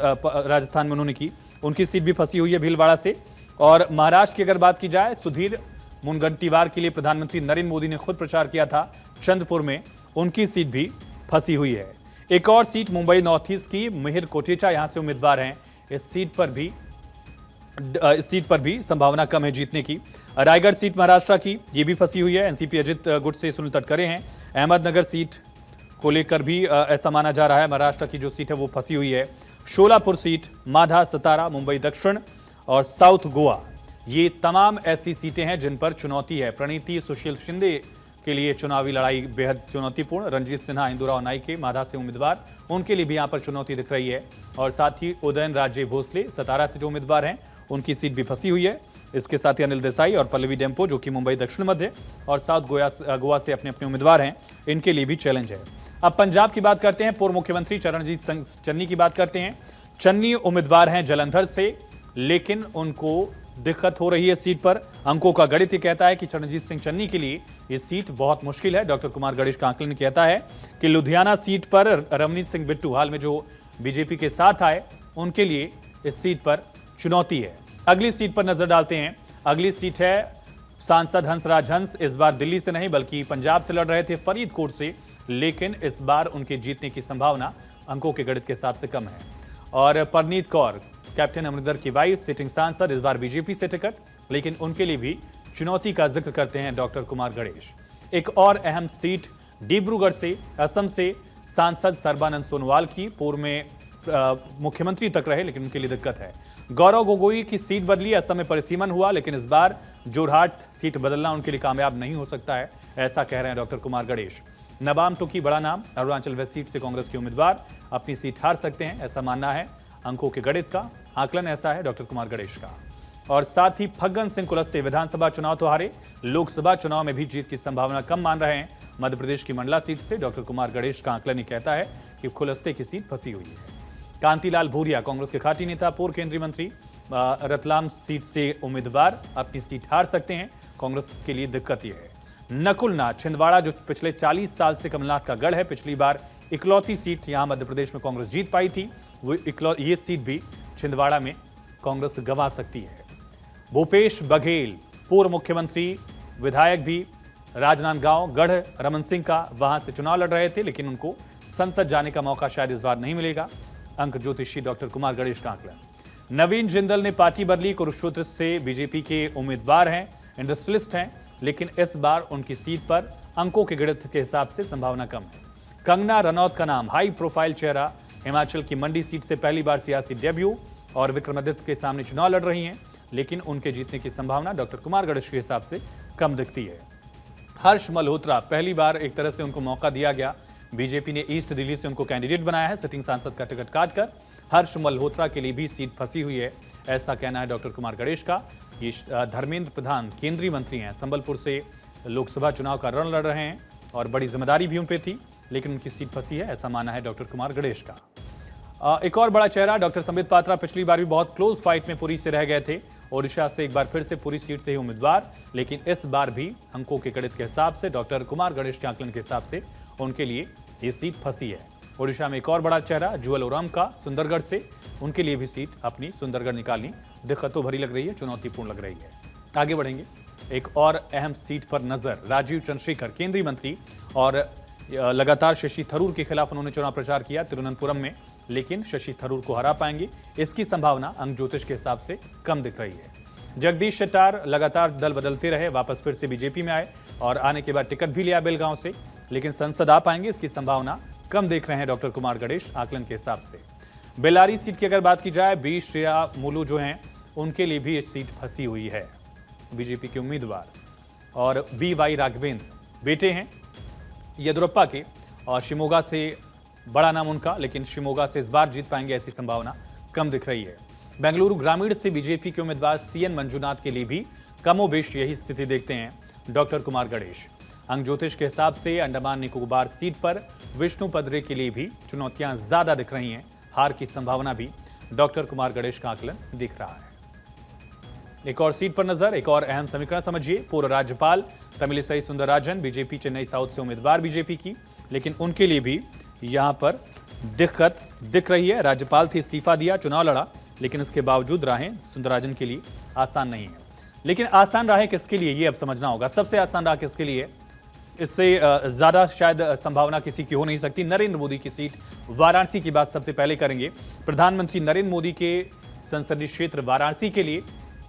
[SPEAKER 1] राजस्थान में उन्होंने की। उनकी सीट भी फंसी हुई है भीलवाड़ा से। और महाराष्ट्र की अगर बात की जाए, सुधीर मुनगंटीवार के लिए प्रधानमंत्री नरेंद्र मोदी ने खुद प्रचार किया था चंद्रपुर में, उनकी सीट भी फंसी हुई है। एक और सीट मुंबई नॉर्थ ईस्ट की, मिहिर कोटेचा यहां से उम्मीदवार हैं। इस सीट पर भी संभावना कम है जीतने की। रायगढ़ सीट महाराष्ट्र की, ये भी फंसी हुई है। एनसीपी अजित गुट से सुनील तटकरे हैं। अहमदनगर सीट को लेकर भी ऐसा माना जा रहा है महाराष्ट्र की जो सीट है वो फंसी हुई है। शोलापुर सीट, माधा, सतारा, मुंबई दक्षिण और साउथ गोवा, ये तमाम ऐसी सीटें हैं जिन पर चुनौती है। प्रणीति सुशील शिंदे के लिए चुनावी लड़ाई बेहद चुनौतीपूर्ण। रणजीत सिन्हा, इंदुराव नाइके माधा से उम्मीदवार, उनके लिए भी यहां पर चुनौती दिख रही है। और साथ ही उदयन राजे भोसले सतारा से जो उम्मीदवार हैं, उनकी सीट भी फंसी हुई है। इसके साथ ही अनिल देसाई और पल्लवी डेम्पो जो कि मुंबई दक्षिण मध्य और साउथ गोवा से अपने अपने उम्मीदवार हैं, इनके लिए भी चैलेंज है। अब पंजाब की बात करते हैं। पूर्व मुख्यमंत्री चरणजीत सिंह चन्नी की बात करते हैं। चन्नी उम्मीदवार हैं जलंधर से, लेकिन उनको दिक्कत हो रही है सीट पर। अंकों का गणित कहता है कि चरणजीत सिंह चन्नी के लिए यह सीट बहुत मुश्किल है। डॉक्टर कुमार गणेश का आकलन कहता है कि लुधियाना सीट पर रवनीत सिंह बिट्टू हाल में जो बीजेपी के साथ आए, उनके लिए इस सीट पर चुनौती है। अगली सीट पर नजर डालते हैं। अगली सीट है सांसद हंसराज हंस। इस बार दिल्ली से नहीं बल्कि पंजाब से लड़ रहे थे, फरीदकोट से, लेकिन इस बार उनके जीतने की संभावना अंकों के गणित के हिसाब से कम है। और परनीत कौर, कैप्टन अमरिंदर की वाइफ, सिटिंग सांसद, इस बार बीजेपी से टिकट, लेकिन उनके लिए भी चुनौती का जिक्र करते हैं डॉक्टर कुमार गणेश। एक और अहम सीट डिब्रूगढ़ से, असम से सांसद सर्बानंद सोनोवाल की, पूर्व में मुख्यमंत्री तक रहे, लेकिन उनके लिए दिक्कत है। गौरव गोगोई की सीट बदली, असम में परिसीमन हुआ, लेकिन इस बार जोरहाट सीट बदलना उनके लिए कामयाब नहीं हो सकता है, ऐसा कह रहे हैं डॉक्टर कुमार गणेश। नबाम टुकी बड़ा नाम, अरुणाचल वेस्ट सीट से कांग्रेस के उम्मीदवार, अपनी सीट हार सकते हैं, ऐसा मानना है अंकों के गणित का। आकलन ऐसा है डॉक्टर कुमार गणेश का। और साथ ही फग्गन सिंह कुलस्ते विधानसभा चुनाव तो हारे, लोकसभा चुनाव में भी जीत की संभावना कम मान रहे हैं। मध्य प्रदेश की मंडला सीट से डॉक्टर कुमार गणेश का आकलन ही कहता है कि कुलस्ते की सीट फंसी हुई है। कांतिलाल भूरिया, कांग्रेस के खाटी नेता, पूर्व केंद्रीय मंत्री, रतलाम सीट से उम्मीदवार अपनी सीट हार सकते हैं। कांग्रेस के लिए दिक्कत यह है। नकुलनाथ छिंदवाड़ा जो पिछले 40 साल से कमलनाथ का गढ़ है, पिछली बार इकलौती सीट यहां मध्य प्रदेश में कांग्रेस जीत पाई थी, ये सीट भी छिंदवाड़ा में कांग्रेस गंवा सकती है। भूपेश बघेल पूर्व मुख्यमंत्री विधायक भी राजनांदगांव गढ़ रमन सिंह का, वहां से चुनाव लड़ रहे थे, लेकिन उनको संसद जाने का मौका शायद इस बार नहीं मिलेगा। अंक ज्योतिषी डॉक्टर कुमार गणेश का आंकलन। नवीन जिंदल ने पार्टी बदली, कुरुक्षेत्र से बीजेपी के उम्मीदवार हैं, इंडस्ट्रियलिस्ट हैं, लेकिन इस बार उनकी सीट पर अंकों के गणित के हिसाब से संभावना कम है। कंगना रनौत का नाम हाई प्रोफाइल चेहरा, हिमाचल की मंडी सीट से पहली बार सियासी डेब्यू और विक्रमादित्य के सामने चुनाव लड़ रही हैं, लेकिन उनके जीतने की संभावना डॉक्टर कुमार गणेश के हिसाब से कम दिखती है। हर्ष मल्होत्रा पहली बार एक तरह से उनको मौका दिया गया, बीजेपी ने ईस्ट दिल्ली से उनको कैंडिडेट बनाया है, सिटिंग सांसद का टिकट काटकर। हर्ष मल्होत्रा के लिए भी सीट फंसी हुई है, ऐसा कहना है डॉक्टर कुमार गणेश का। ये धर्मेंद्र प्रधान केंद्रीय मंत्री हैं, संबलपुर से लोकसभा चुनाव का रण लड़ रहे हैं और बड़ी जिम्मेदारी भी उन पे थी, लेकिन उनकी सीट फंसी है, ऐसा मानना है डॉक्टर कुमार गणेश का। एक और बड़ा चेहरा डॉक्टर संबित पात्रा, पिछली बार भी बहुत क्लोज फाइट में पुरी से रह गए थे, ओडिशा से एक बार फिर से पूरी सीट से ही उम्मीदवार, लेकिन इस बार भी अंकों के गणित के हिसाब से डॉक्टर कुमार गणेश के आंकलन के हिसाब से उनके लिए ये सीट फंसी है। ओडिशा में एक और बड़ा चेहरा जुअल ओराम का सुंदरगढ़ से, उनके लिए भी सीट अपनी सुंदरगढ़ निकालनी दिक्कतों भरी लग रही है, चुनौतीपूर्ण लग रही है। आगे बढ़ेंगे, एक और अहम सीट पर नजर। राजीव चंद्रशेखर केंद्रीय मंत्री और लगातार शशि थरूर के खिलाफ उन्होंने चुनाव प्रचार किया तिरुवनंतपुरम में, लेकिन शशि थरूर को हरा पाएंगे, इसकी संभावना अंक ज्योतिष के हिसाब से कम दिख रही है। जगदीश शेट्टार लगातार दल बदलते रहे, वापस फिर से बीजेपी में आए और आने के बाद टिकट भी लिया बेलगांव से, लेकिन संसद आ पाएंगे, इसकी संभावना कम देख रहे हैं डॉक्टर कुमार गणेश आकलन के हिसाब से। बेल्लारी सीट की अगर बात की जाए, बी श्रेया मुलू जो हैं, उनके लिए भी ये सीट फंसी हुई है, बीजेपी के उम्मीदवार। और BY राघवेंद्र बेटे हैं येदुरप्पा के, और शिमोगा से बड़ा नाम उनका, लेकिन शिमोगा से इस बार जीत पाएंगे ऐसी संभावना कम दिख रही है। बेंगलुरु ग्रामीण से बीजेपी के उम्मीदवार CN मंजुनाथ के लिए भी कमोबेश यही स्थिति देखते हैं डॉक्टर कुमार गणेश। अंक ज्योतिष के हिसाब से अंडमान निकोबार सीट पर विष्णु पदरे के लिए भी चुनौतियां ज्यादा दिख रही हैं, हार की संभावना भी डॉक्टर कुमार गणेश का आकलन दिख रहा है। एक और सीट पर नजर, एक और अहम समीकरण समझिए। पूर्व राज्यपाल तमिलिसाई सुंदरराजन बीजेपी चेन्नई साउथ से उम्मीदवार बीजेपी की, लेकिन उनके लिए भी यहां पर दिक्कत दिख रही है। राज्यपाल थे, इस्तीफा दिया, चुनाव लड़ा, लेकिन इसके बावजूद राहें सुंदरराजन के लिए आसान नहीं है। लेकिन आसान राहें किसके लिए, ये अब समझना होगा। सबसे आसान राह किसके लिए, इससे ज्यादा शायद संभावना किसी की हो नहीं सकती। नरेंद्र मोदी की सीट वाराणसी की बात सबसे पहले करेंगे। प्रधानमंत्री नरेंद्र मोदी के संसदीय क्षेत्र वाराणसी के लिए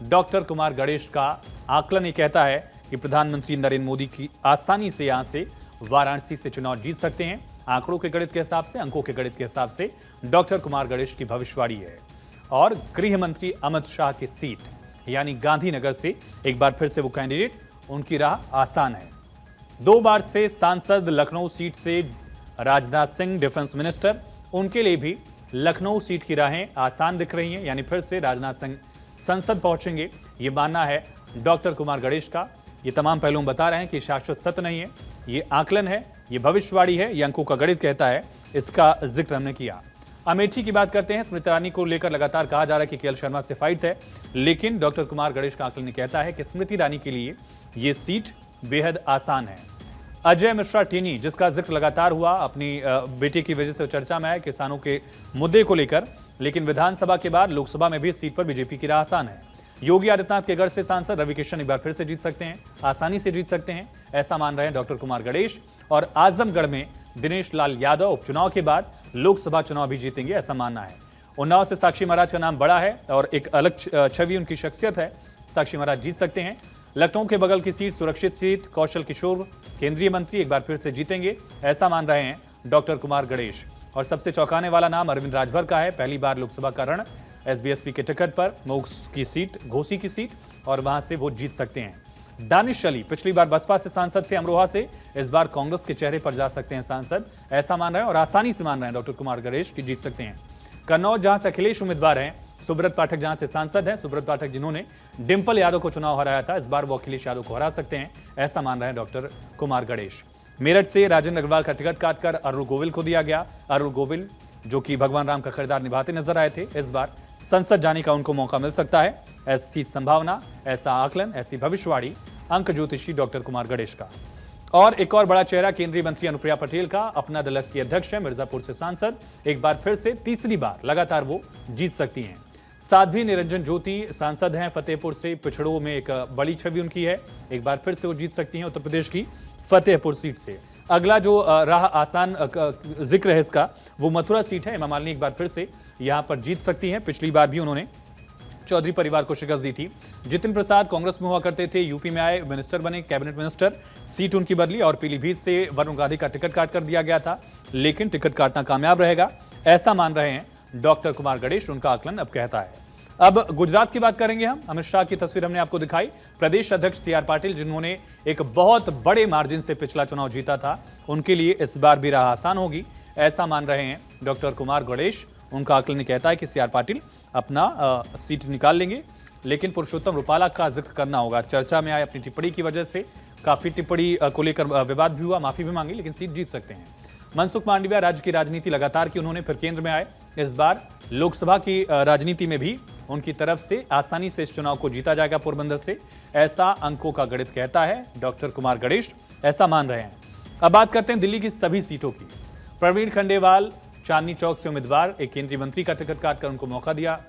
[SPEAKER 1] डॉक्टर कुमार गणेश का आकलन ये कहता है कि प्रधानमंत्री नरेंद्र मोदी की आसानी से यहां से वाराणसी से चुनाव जीत सकते हैं। आंकड़ों के गणित के हिसाब से, अंकों के गणित के हिसाब से डॉक्टर कुमार गणेश की भविष्यवाणी है। और गृह मंत्री अमित शाह की सीट यानी गांधीनगर से एक बार फिर से वो कैंडिडेट, उनकी राह आसान है। 2 बार से सांसद लखनऊ सीट से राजनाथ सिंह डिफेंस मिनिस्टर, उनके लिए भी लखनऊ सीट की राहें आसान दिख रही हैं, यानी फिर से राजनाथ सिंह संसद पहुंचेंगे, ये मानना है डॉक्टर कुमार गणेश का। ये तमाम पहलू हम बता रहे हैं कि शाश्वत सत्य नहीं है, ये आकलन है, ये भविष्यवाणी है, ये अंकों का गणित कहता है, इसका जिक्र हमने किया। अमेठी की बात करते हैं। स्मृति ईरानी को लेकर लगातार कहा जा रहा है कि KL शर्मा से फाइट है, लेकिन डॉक्टर कुमार गणेश का आकलन कहता है कि स्मृति ईरानी के लिए यह सीट बेहद आसान है। अजय मिश्रा टेनी, जिसका जिक्र लगातार हुआ, अपनी बेटे की वजह से चर्चा में है किसानों के मुद्दे को लेकर, लेकिन विधानसभा के बाद लोकसभा में भी इस सीट पर बीजेपी की राह आसान है। योगी आदित्यनाथ के गढ़ से सांसद रवि किशन एक बार फिर से जीत सकते हैं, आसानी से जीत सकते हैं, ऐसा मान रहे हैं डॉक्टर कुमार गणेश। और आजमगढ़ में दिनेश लाल यादव उपचुनाव के बाद लोकसभा चुनाव भी जीतेंगे, ऐसा मानना है। उन्नाव से साक्षी महाराज का नाम बड़ा है और एक अलग छवि उनकी शख्सियत है, साक्षी महाराज जीत सकते हैं। लखनऊ के बगल की सीट सुरक्षित सीट, कौशल किशोर केंद्रीय मंत्री एक बार फिर से जीतेंगे, ऐसा मान रहे हैं डॉक्टर कुमार गणेश। और सबसे चौंकाने वाला नाम अरविंद राजभर का है, पहली बार लोकसभा का रण SBSP के टिकट पर, मऊ की सीट, घोसी की सीट, और वहां से वो जीत सकते हैं। दानिश अली पिछली बार बसपा से सांसद थे अमरोहा से, इस बार कांग्रेस के चेहरे पर जा सकते हैं सांसद, ऐसा मान रहे हैं और आसानी से मान रहे हैं डॉक्टर कुमार गणेश की जीत सकते हैं। कन्नौज जहां से अखिलेश उम्मीदवार हैं, सुब्रत पाठक जहां से सांसद हैं, सुब्रत पाठक जिन्होंने डिंपल यादव को चुनाव हराया था, इस बार वो अखिलेश यादव को हरा सकते हैं, ऐसा मान रहे हैं डॉक्टर कुमार गणेश। मेरठ से राजेंद्र अग्रवाल का टिकट काटकर अरुण गोविल को दिया गया। अरुण गोविल जो कि भगवान राम का किरदार निभाते नजर आए थे, इस बार संसद जाने का उनको मौका मिल सकता है। ऐसी संभावना, ऐसा आकलन, ऐसी भविष्यवाणी अंक ज्योतिषी डॉक्टर कुमार गणेश का। और एक और बड़ा चेहरा केंद्रीय मंत्री अनुप्रिया पटेल का। अपना दल की अध्यक्ष है, मिर्जापुर से सांसद, एक बार फिर से तीसरी बार लगातार वो जीत सकती हैं। साध्वी निरंजन ज्योति सांसद हैं फतेहपुर से, पिछड़ों में एक बड़ी छवि उनकी है, एक बार फिर से वो जीत सकती हैं उत्तर प्रदेश की फतेहपुर सीट से। अगला जो रहा आसान जिक्र है इसका, वो मथुरा सीट है। हेमा मालिनी एक बार फिर से यहां पर जीत सकती हैं। पिछली बार भी उन्होंने चौधरी परिवार को शिकस्त दी थी। जितिन प्रसाद कांग्रेस में हुआ करते थे, यूपी में आए, मिनिस्टर बने, कैबिनेट मिनिस्टर, सीट उनकी बदली और पीलीभीत से वरुण गांधी का टिकट काट कर दिया गया था, लेकिन टिकट काटना कामयाब रहेगा, ऐसा मान रहे हैं डॉक्टर कुमार गणेश। उनका आकलन अब कहता है। अब गुजरात की बात करेंगे हम। अमित शाह की तस्वीर हमने आपको दिखाई। प्रदेश अध्यक्ष CR पाटिल, जिन्होंने एक बहुत बड़े मार्जिन से पिछला चुनाव जीता था, उनके लिए इस बार भी राह आसान होगी, ऐसा मान रहे हैं डॉक्टर कुमार गणेश। उनका आकलन कहता है कि CR पाटिल अपना सीट निकाल लेंगे, लेकिन पुरुषोत्तम रूपाला का जिक्र करना होगा। चर्चा में आए अपनी टिप्पणी की वजह से, काफी टिप्पणी को लेकर विवाद भी हुआ, माफी भी मांगी, लेकिन सीट जीत सकते हैं। मनसुख मांडविया राज्य की राजनीति लगातार की, उन्होंने फिर केंद्र में आए। इस बार लोकसभा की राजनीति में भी उनकी तरफ से आसानी से इस चुनाव को जीता जाएगा पोरबंदर से, ऐसा अंकों का गणित कहता है डॉक्टर कुमार गणेश, ऐसा मान रहे हैं। अब बात करते हैं दिल्ली की सभी सीटों की। प्रवीण खंडेवाल चांदनी चौक से उम्मीदवार, एक केंद्रीय मंत्री का टिकट काटकर उनको मौका दिया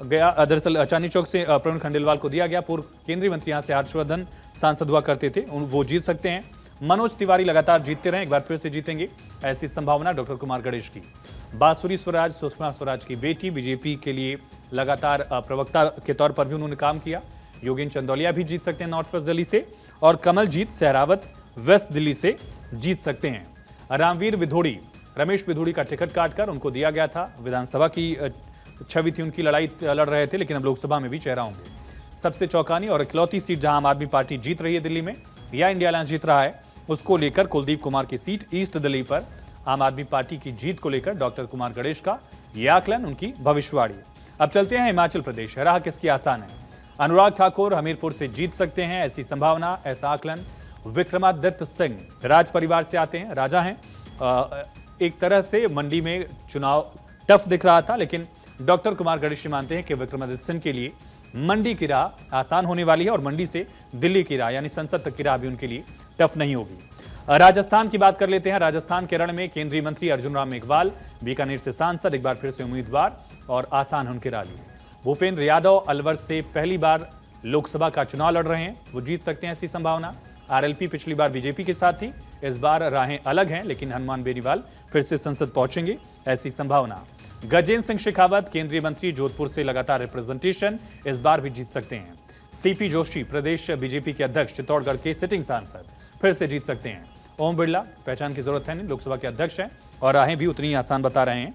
[SPEAKER 1] गया। दरअसल चांदनी चौक से प्रवीण खंडेलवाल को दिया गया। पूर्व केंद्रीय मंत्री यहां से हर्षवर्धन सांसद हुआ करते थे, वो जीत सकते हैं। मनोज तिवारी लगातार जीतते रहे, एक बार फिर से जीतेंगे, ऐसी संभावना डॉक्टर कुमार गणेश की। बांसुरी स्वराज, सुषमा स्वराज की बेटी, बीजेपी के लिए लगातार प्रवक्ता के तौर पर भी उन्होंने काम किया। योगेंद्र चंदौलिया भी जीत सकते हैं नॉर्थ वेस्ट दिल्ली से, और कमलजीत सहरावत वेस्ट दिल्ली से जीत सकते हैं। रामवीर विधोड़ी, रमेश विधोड़ी का टिकट काटकर उनको दिया गया था। विधानसभा की छवि थी उनकी, लड़ाई लड़ रहे थे, लेकिन अब लोकसभा में भी चेहरा होंगे। सबसे चौंकानी और इकलौती सीट जहां आम आदमी पार्टी जीत रही है दिल्ली में, या इंडिया अलायंस जीत रहा है, उसको लेकर कुलदीप कुमार की सीट ईस्ट दिल्ली पर आम आदमी पार्टी की जीत को लेकर डॉक्टर कुमार गणेश का यह आकलन, उनकी भविष्यवाणी। अब चलते हैं हिमाचल प्रदेश। राह किसकी आसान है? अनुराग ठाकुर हमीरपुर से जीत सकते हैं, ऐसी संभावना, ऐसा आकलन। विक्रमादित्य सिंह राज परिवार से आते हैं, राजा हैं। एक तरह से मंडी में चुनाव टफ दिख रहा था, लेकिन डॉक्टर कुमार गणेश मानते हैं कि विक्रमादित्य सिंह के लिए मंडी की राह आसान होने वाली है, और मंडी से दिल्ली की राह यानी संसद तक की राह भी उनके लिए टफ नहीं होगी। राजस्थान की बात कर लेते हैं। राजस्थान के रण में केंद्रीय मंत्री अर्जुन राम मेघवाल, बीकानेर से सांसद, एक बार फिर से उम्मीदवार, और आसान उनकी राह लिए। भूपेंद्र यादव अलवर से पहली बार लोकसभा का चुनाव लड़ रहे हैं, वो जीत सकते हैं, ऐसी संभावना। RLP पिछली बार बीजेपी के साथ थी, इस बार राहें अलग हैं, लेकिन हनुमान बेनीवाल फिर से संसद पहुंचेंगे, ऐसी संभावना। गजेंद्र सिंह शेखावत केंद्रीय मंत्री, जोधपुर से लगातार रिप्रेजेंटेशन, इस बार भी जीत सकते हैं। CP जोशी प्रदेश बीजेपी के अध्यक्ष, चित्तौड़गढ़ के सिटिंग सांसद, फिर से जीत सकते हैं। ओम बिरला, पहचान की जरूरत है नहीं, लोकसभा के अध्यक्ष हैं, और राहें भी उतनी ही आसान बता रहे हैं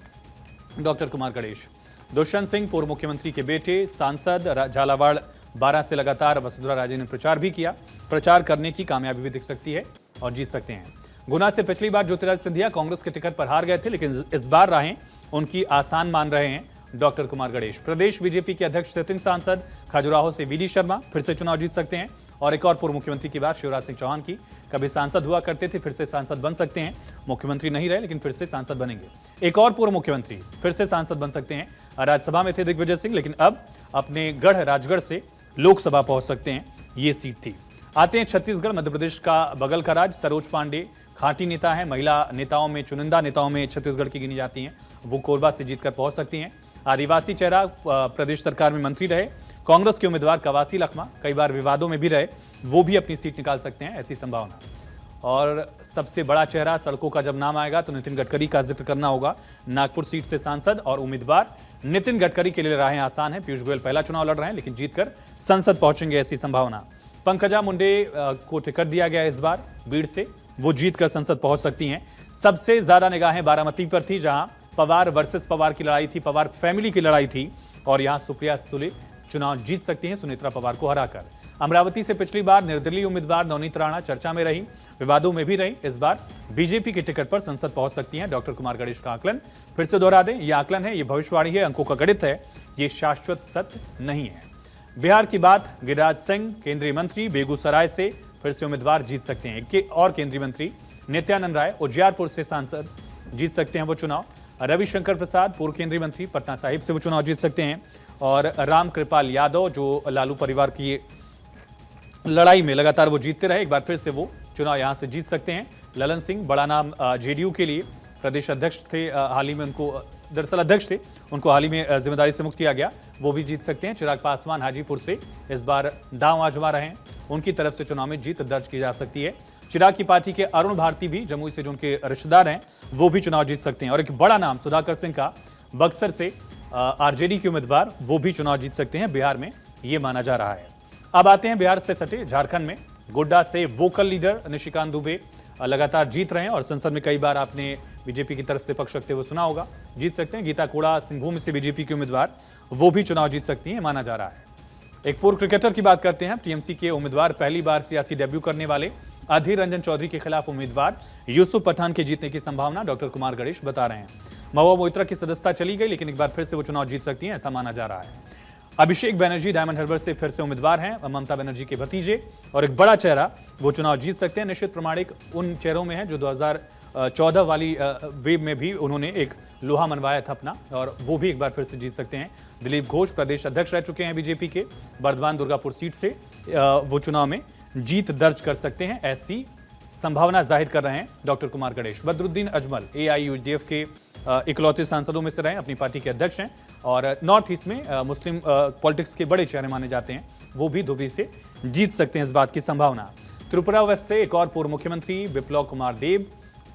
[SPEAKER 1] डॉक्टर कुमार गणेश। दुष्यंत सिंह पूर्व मुख्यमंत्री के बेटे, सांसद, झालावाड़ 12 से लगातार वसुंधरा राजे ने प्रचार भी किया, प्रचार करने की कामयाबी भी दिख सकती है और जीत सकते हैं। गुना से पिछली बार ज्योतिरादित्य सिंधिया कांग्रेस के टिकट पर हार गए थे, लेकिन इस बार राहें उनकी आसान मान रहे हैं डॉक्टर कुमार गणेश। प्रदेश बीजेपी के अध्यक्ष सिटिंग सांसद, खजुराहो से VD शर्मा फिर से चुनाव जीत सकते हैं। और एक और पूर्व मुख्यमंत्री की बात, शिवराज सिंह चौहान की, कभी सांसद हुआ करते थे, फिर से सांसद बन सकते हैं। मुख्यमंत्री नहीं रहे, लेकिन फिर से सांसद बनेंगे। एक और पूर्व मुख्यमंत्री फिर से सांसद बन सकते हैं। राज्यसभा में थे दिग्विजय सिंह, लेकिन अब अपने गढ़ राजगढ़ से लोकसभा पहुंच सकते हैं, ये सीट थी। आते हैं छत्तीसगढ़, मध्य प्रदेश का बगल का राज। सरोज पांडे खाटी नेता है, महिला नेताओं में, चुनिंदा नेताओं में छत्तीसगढ़ की गिनी जाती हैं, वो कोरबा से जीतकर पहुंच सकती हैं। आदिवासी चेहरा, प्रदेश सरकार में मंत्री रहे, कांग्रेस के उम्मीदवार कवासी लखमा, कई बार विवादों में भी रहे, वो भी अपनी सीट निकाल सकते हैं, ऐसी संभावना। और सबसे बड़ा चेहरा, सड़कों का जब नाम आएगा तो नितिन गडकरी का जिक्र करना होगा। नागपुर सीट से सांसद और उम्मीदवार नितिन गडकरी के लिए राहें आसान है। पीयूष गोयल पहला चुनाव लड़ रहे हैं, लेकिन जीतकर संसद पहुंचेंगे, ऐसी संभावना। पंकजा मुंडे को टिकट दिया गया इस बार बीड़ से, वो जीतकर संसद पहुंच सकती हैं। सबसे ज्यादा निगाहें बारामती पर थी, जहां पवार वर्सेस पवार की लड़ाई थी, पवार फैमिली की लड़ाई थी, और यहां सुप्रिया सुले चुनाव जीत सकती हैं सुनेत्रा पवार को हराकर। अमरावती से पिछली बार निर्दलीय उम्मीदवार नवनीत राणा चर्चा में रही, विवादों में भी रही, इस बार बीजेपी के टिकट पर संसद पहुंच सकती हैं। डॉक्टर कुमार गणेश का आकलन फिर से दोहरा दें, यह आकलन है, यह भविष्यवाणी है, अंकों का गणित है, ये शाश्वत सत्य नहीं है। बिहार की बात, गिरिराज सिंह केंद्रीय मंत्री, बेगूसराय से फिर से उम्मीदवार जीत सकते हैं। और केंद्रीय मंत्री नित्यानंद राय उजियारपुर से सांसद जीत सकते हैं वो चुनाव। रविशंकर प्रसाद पूर्व केंद्रीय मंत्री, पटना साहिब से वो चुनाव जीत सकते हैं। और राम कृपाल यादव जो लालू परिवार की लड़ाई में लगातार वो जीतते रहे, एक बार फिर से वो चुनाव यहां से जीत सकते हैं। ललन सिंह बड़ा नाम जेडीयू के लिए प्रदेश अध्यक्ष थे, हाल ही में उनको दरअसल अध्यक्ष थे, उनको हाल ही में जिम्मेदारी से मुक्त किया गया, वो भी जीत सकते हैं। चिराग पासवान हाजीपुर से इस बार दांव आजमा रहे हैं, उनकी तरफ से चुनाव में जीत दर्ज की जा सकती है। चिराग की पार्टी के अरुण भारती भी जमुई से जो उनके रिश्तेदार हैं वो भी चुनाव जीत सकते हैं। और एक बड़ा नाम सुधाकर सिंह का बक्सर से आरजेडी के उम्मीदवार, वो भी चुनाव जीत सकते हैं बिहार में, ये माना जा रहा है। अब आते हैं बिहार से सटे झारखंड में। गोड्डा से वोकल लीडर निशिकांत दुबे लगातार जीत रहे हैं और संसद में कई बार आपने बीजेपी की तरफ से पक्ष रखते हुए सुना होगा, जीत सकते हैं। गीता कोड़ा सिंहभूम से बीजेपी के उम्मीदवार, वो भी चुनाव जीत सकती हैं, माना जा रहा है। एक पूर्व क्रिकेटर की बात करते हैं। टीएमसी के उम्मीदवार, पहली बार सियासी डेब्यू करने वाले अधीर रंजन चौधरी के खिलाफ उम्मीदवार यूसुफ पठान के जीतने की संभावना डॉक्टर कुमार गणेश बता रहे हैं। महुआ मोइत्रा की सदस्यता चली गई, लेकिन एक बार फिर से वो चुनाव जीत सकती हैं, ऐसा माना जा रहा है। अभिषेक बनर्जी डायमंड हार्बर से फिर से उम्मीदवार हैं, ममता बनर्जी के भतीजे, और एक बड़ा चेहरा, वो चुनाव जीत सकते हैं। निश्चित प्रमाणिक उन चेहरों में है जो 2014 वाली वेव में भी उन्होंने एक लोहा मनवाया था अपना, और वो भी एक बार फिर से जीत सकते हैं। दिलीप घोष प्रदेश अध्यक्ष रह चुके हैं बीजेपी के, बर्धमान दुर्गापुर सीट से वो चुनाव में जीत दर्ज कर सकते हैं, ऐसी संभावना जाहिर कर रहे हैं डॉक्टर कुमार गणेश। बदरुद्दीन अजमल एआईयूडीएफ के इकलौते सांसदों में से रहे, अपनी पार्टी के अध्यक्ष हैं और नॉर्थ ईस्ट में मुस्लिम पॉलिटिक्स के बड़े चेहरे माने जाते हैं, वो भी धुबरी से जीत सकते हैं, इस बात की संभावना। त्रिपुरा वेस्ट से एक और पूर्व मुख्यमंत्री बिप्लव कुमार देब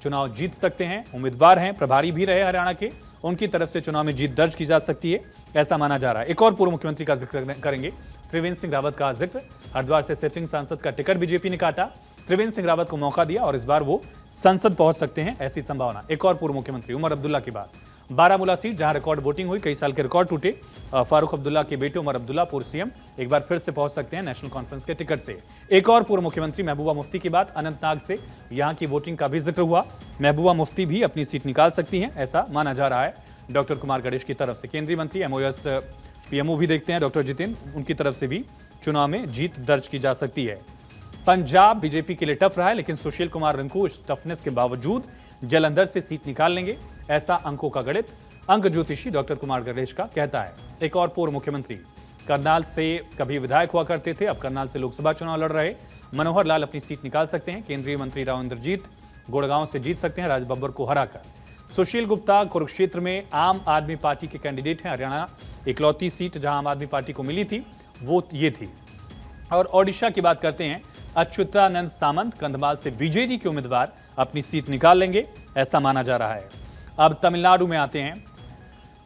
[SPEAKER 1] चुनाव जीत सकते हैं, उम्मीदवार हैं, प्रभारी भी रहे हरियाणा के, उनकी तरफ से चुनाव में जीत दर्ज की जा सकती है, ऐसा माना जा रहा है। एक और पूर्व मुख्यमंत्री का जिक्र करेंगे, त्रिवेंद्र सिंह रावत का जिक्र। हरिद्वार से सिटिंग सांसद का टिकट बीजेपी ने काटा, त्रिवेंद्र सिंह रावत को मौका दिया और इस बार वो संसद पहुंच सकते हैं, ऐसी संभावना। एक और पूर्व मुख्यमंत्री उमर अब्दुल्ला की बात, बारामूला सीट जहां रिकॉर्ड वोटिंग हुई, कई साल के रिकॉर्ड टूटे, फारूक अब्दुल्ला के बेटे उमर अब्दुल्ला पूर्व सीएम एक बार फिर से पहुंच सकते हैं नेशनल कॉन्फ्रेंस के टिकट से। एक और पूर्व मुख्यमंत्री महबूबा मुफ्ती की बात, अनंतनाग से यहां की वोटिंग का भी जिक्र हुआ, महबूबा मुफ्ती भी अपनी सीट निकाल सकती हैं, ऐसा माना जा रहा है डॉक्टर कुमार गणेश की तरफ से। केंद्रीय मंत्री एमओएस पीएमओ भी देखते हैं डॉक्टर जितेंद्र, उनकी तरफ से भी चुनाव में जीत दर्ज की जा सकती है। पंजाब बीजेपी के लिए टफ रहा है, लेकिन सुशील कुमार रिंकू इस टफनेस के बावजूद जलंधर से सीट निकाल लेंगे, ऐसा अंकों का गणित अंक ज्योतिषी डॉक्टर कुमार गणेश का कहता है। एक और पूर्व मुख्यमंत्री करनाल से कभी विधायक हुआ करते थे, अब करनाल से लोकसभा चुनाव लड़ रहे मनोहर लाल अपनी सीट निकाल सकते हैं। केंद्रीय मंत्री राव इंद्रजीत गुड़गांव से जीत सकते हैं राज बब्बर को हराकर। सुशील गुप्ता कुरुक्षेत्र में आम आदमी पार्टी के कैंडिडेट हैं, हरियाणा इकलौती सीट जहां आम आदमी पार्टी को मिली थी वो ये थी। और ओडिशा की बात करते हैं, अच्युतानंद सामंत कंधमाल से बीजेडी के उम्मीदवार अपनी सीट निकाल लेंगे, ऐसा माना जा रहा है। अब तमिलनाडु में आते हैं,